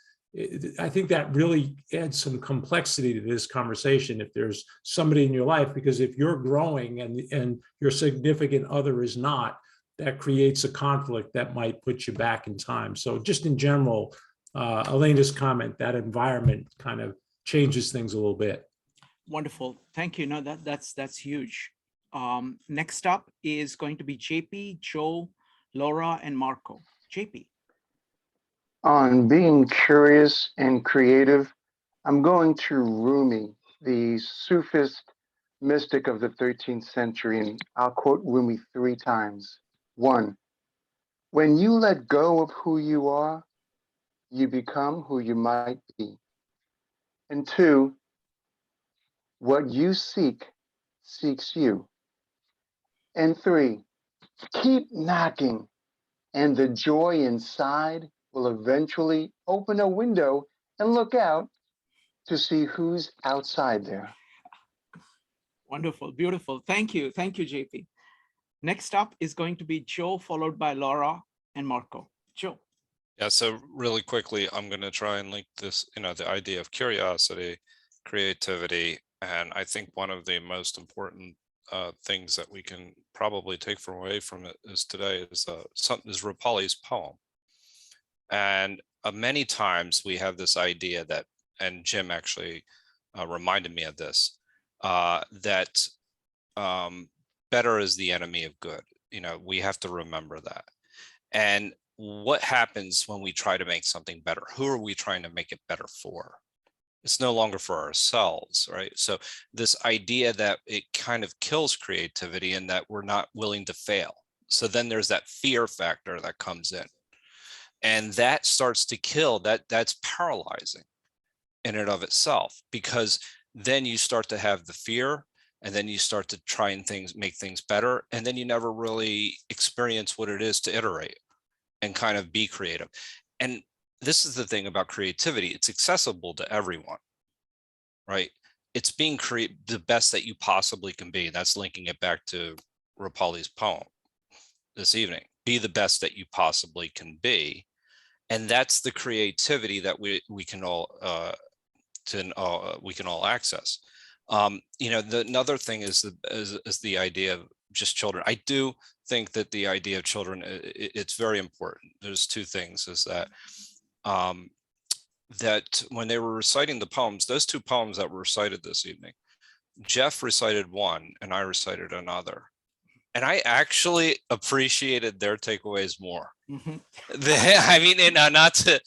I think that really adds some complexity to this conversation if there's somebody in your life, because if you're growing and your significant other is not, that creates a conflict that might put you back in time. So just in general, Elena's comment, that environment kind of changes things a little bit. Wonderful. Thank you. No, that's huge. Next up is going to be JP, Joe, Laura, and Marco. JP. On being curious and creative, I'm going to Rumi, the Sufist mystic of the 13th century, and I'll quote Rumi 3 times. 1, when you let go of who you are, you become who you might be. And 2, what you seek seeks you. And 3, keep knocking, and the joy inside will eventually open a window and look out to see who's outside there. Wonderful, beautiful. Thank you, JP. Next up is going to be Joe, followed by Laura and Marco. Joe. Yeah, so really quickly, I'm going to try and link this, the idea of curiosity, creativity, And I think one of the most important things that we can probably take away from it is today is Rapalli's poem. And many times we have this idea that, and Jim actually reminded me of this, that better is the enemy of good. You know, we have to remember that. And what happens when we try to make something better? Who are we trying to make it better for? It's no longer for ourselves, right? So this idea that it kind of kills creativity and that we're not willing to fail. So then there's that fear factor that comes in. And that starts to kill, that's paralyzing in and of itself, because then you start to have the fear, and then you start to try and make things better. And then you never really experience what it is to iterate and kind of be creative. And this is the thing about creativity. It's accessible to everyone, right? It's being the best that you possibly can be. That's linking it back to Rapalli's poem this evening. Be the best that you possibly can be. And that's the creativity that we can all access. You know, another thing is the idea of just children. I do think that the idea of children, it's very important. There's two things, is that that when they were reciting the poems, those two poems that were recited this evening, Jeff recited one and I recited another. And I actually appreciated their takeaways more. Mm-hmm. I mean, not to,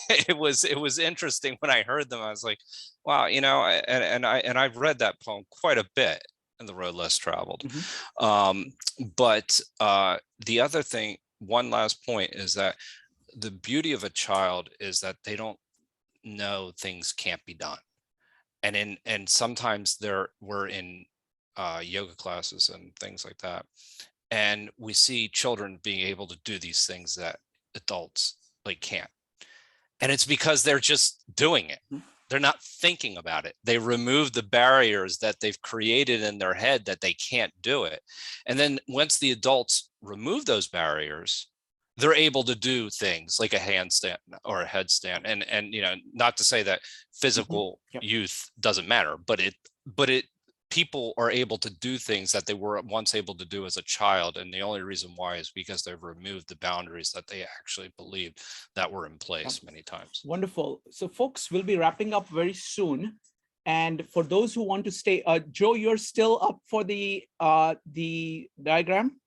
it was interesting when I heard them. I was like, wow, you know, and I've read that poem quite a bit in The Road Less Traveled. Mm-hmm. But the other thing, one last point, is that the beauty of a child is that they don't know things can't be done. And sometimes we're in yoga classes and things like that, and we see children being able to do these things that adults can't, and it's because they're just doing it. They're not thinking about it. They remove the barriers that they've created in their head that they can't do it, and then once the adults remove those barriers, they're able to do things like a handstand or a headstand. And you know, not to say that physical youth doesn't matter, but people are able to do things that they were once able to do as a child. And the only reason why is because they've removed the boundaries that they actually believed that were in place many times. Wonderful. So folks, we'll be wrapping up very soon. And for those who want to stay, Joe, you're still up for the diagram?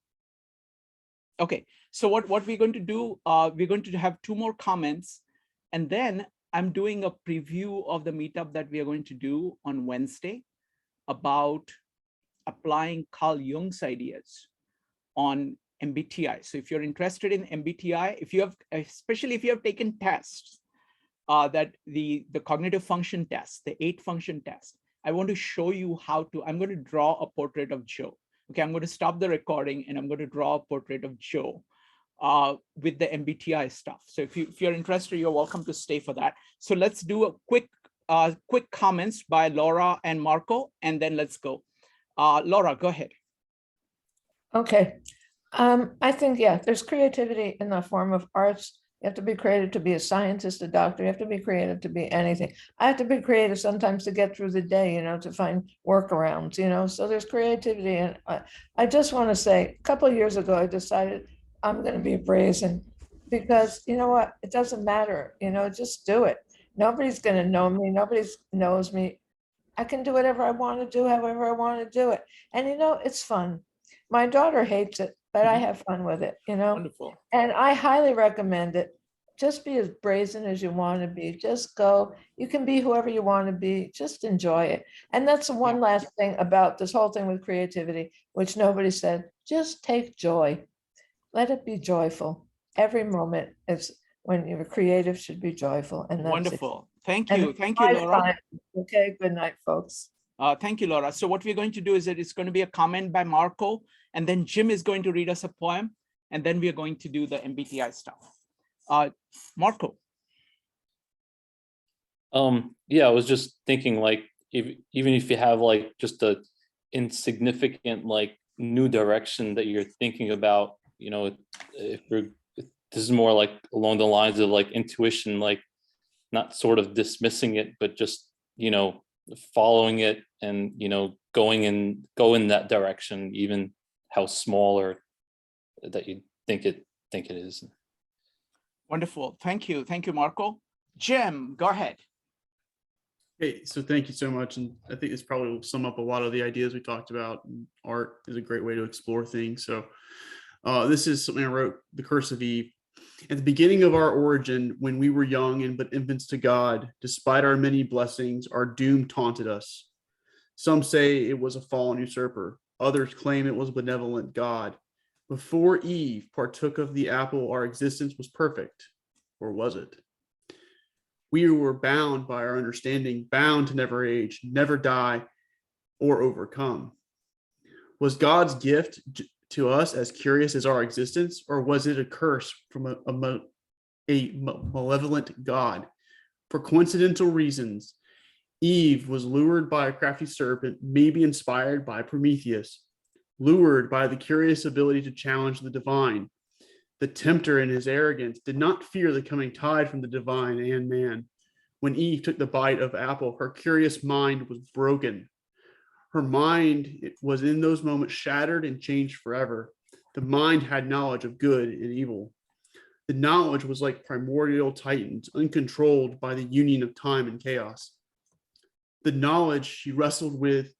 Okay, so what we're going to do, we're going to have two more comments, and then I'm doing a preview of the meetup that we are going to do on Wednesday about applying Carl Jung's ideas on MBTI. So if you're interested in MBTI, if you have, especially if you have taken tests, that the cognitive function test, the 8 function test, I want to show you how to, I'm going to draw a portrait of Joe. Okay, I'm going to stop the recording and I'm going to draw a portrait of Joe with the MBTI stuff. So if you're interested, you're welcome to stay for that. So let's do a quick comments by Laura and Marco, and then let's go. Laura, go ahead. Okay. I think, yeah, there's creativity in the form of arts. You have to be creative to be a scientist, a doctor. You have to be creative to be anything. I have to be creative sometimes to get through the day, you know, to find workarounds, you know, so there's creativity. And I just want to say, a couple of years ago, I decided I'm going to be brazen because, you know what, it doesn't matter, you know, just do it. Nobody's going to know me. Nobody knows me. I can do whatever I want to do, however I want to do it. And, you know, it's fun. My daughter hates it, but I have fun with it, you know. Wonderful. And I highly recommend it. Just be as brazen as you want to be. Just go. You can be whoever you want to be. Just enjoy it. And that's one last thing about this whole thing with creativity, which nobody said. Just take joy. Let it be joyful. Every moment is when you're creative should be joyful. And that's wonderful. It. Thank you. Thank you, Laura. Time. Okay. Good night, folks. Thank you, Laura. So what we're going to do is that it's going to be a comment by Marco, and then Jim is going to read us a poem, and then we are going to do the MBTI stuff. Marco. Yeah, I was just thinking, like, even if you have like just a insignificant like new direction that you're thinking about, you know, if this is more like along the lines of like intuition, like not sort of dismissing it, but just, you know, following it and, you know, go in that direction, even how small or that you think it is. Wonderful. Thank you. Thank you, Marco. Jim, go ahead. Hey, so thank you so much. And I think this probably will sum up a lot of the ideas we talked about. And art is a great way to explore things. So this is something I wrote, The Curse of Eve. At the beginning of our origin, when we were young and but infants to God, despite our many blessings, our doom taunted us. Some say it was a fallen usurper. Others claim it was a benevolent God. Before Eve partook of the apple, our existence was perfect. Or was it? We were bound by our understanding, bound to never age, never die, or overcome. Was God's gift to us as curious as our existence, or was it a curse from a malevolent God? For coincidental reasons, Eve was lured by a crafty serpent, maybe inspired by Prometheus, lured by the curious ability to challenge the divine. The tempter in his arrogance did not fear the coming tide from the divine and man. When Eve took the bite of apple, her curious mind was broken. Her mind was in those moments shattered and changed forever. The mind had knowledge of good and evil. The knowledge was like primordial titans, uncontrolled by the union of time and chaos. The knowledge she wrestled with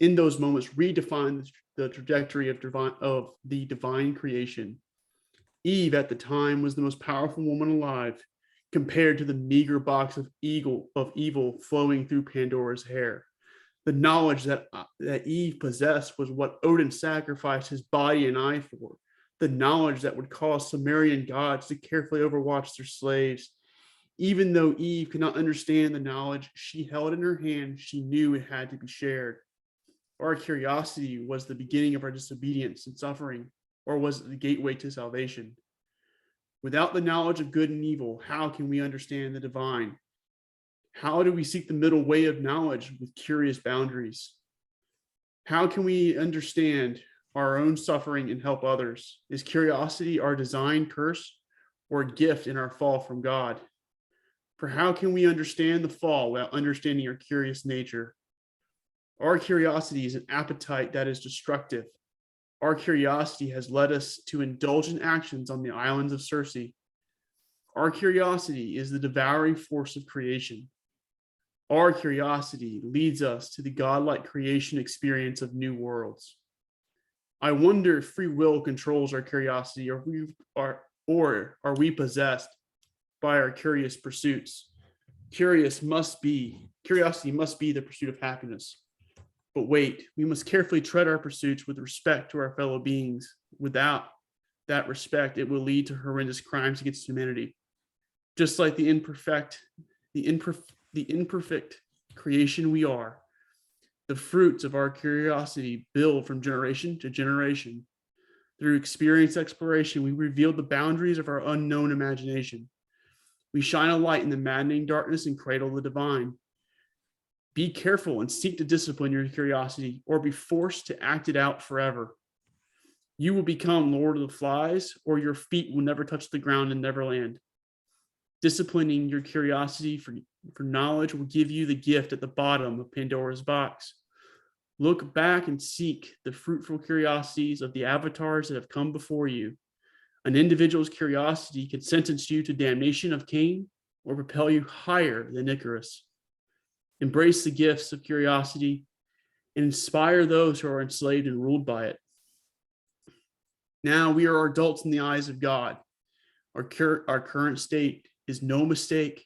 in those moments redefined the trajectory of the divine creation. Eve at the time was the most powerful woman alive, compared to the meager box of evil flowing through Pandora's hair. The knowledge that Eve possessed was what Odin sacrificed his body and eye for. The knowledge that would cause Sumerian gods to carefully overwatch their slaves. Even though Eve could not understand the knowledge she held in her hand, she knew it had to be shared. Our curiosity was the beginning of our disobedience and suffering, or was it the gateway to salvation? Without the knowledge of good and evil, how can we understand the divine? How do we seek the middle way of knowledge with curious boundaries? How can we understand our own suffering and help others? Is curiosity our design curse or a gift in our fall from God? For how can we understand the fall without understanding our curious nature? Our curiosity is an appetite that is destructive. Our curiosity has led us to indulgent actions on the islands of Circe. Our curiosity is the devouring force of creation. Our curiosity leads us to the godlike creation experience of new worlds. I wonder if free will controls our curiosity, or are we possessed by our curious pursuits? Curiosity must be the pursuit of happiness. But wait, we must carefully tread our pursuits with respect to our fellow beings. Without that respect, it will lead to horrendous crimes against humanity. Just like the imperfect creation we are, the fruits of our curiosity build from generation to generation. Through experience exploration, we reveal the boundaries of our unknown imagination. We shine a light in the maddening darkness and cradle the divine. Be careful and seek to discipline your curiosity, or be forced to act it out forever. You will become Lord of the Flies, or your feet will never touch the ground in Neverland. Disciplining your curiosity for knowledge will give you the gift at the bottom of Pandora's box. Look back and seek the fruitful curiosities of the avatars that have come before you. An individual's curiosity can sentence you to damnation of Cain or propel you higher than Icarus. Embrace the gifts of curiosity and inspire those who are enslaved and ruled by it. Now we are adults in the eyes of God. Our current state is no mistake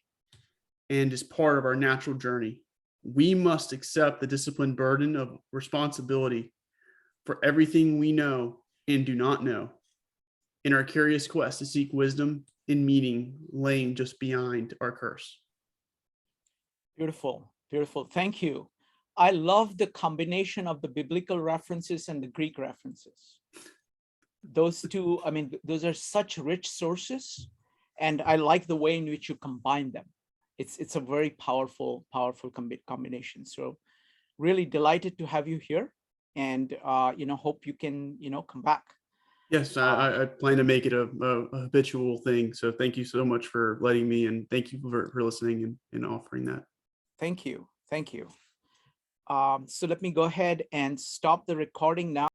and is part of our natural journey. We must accept the disciplined burden of responsibility for everything we know and do not know in our curious quest to seek wisdom and meaning laying just behind our curse. Beautiful, beautiful. Thank you. I love the combination of the biblical references and the Greek references. Those two, I mean, those are such rich sources, and I like the way in which you combine them. It's a very powerful combination. So really delighted to have you here, and hope you can come back. Yes, I plan to make it a habitual thing. So thank you so much for letting me, and thank you for listening and offering that. Thank you. Thank you. So let me go ahead and stop the recording now.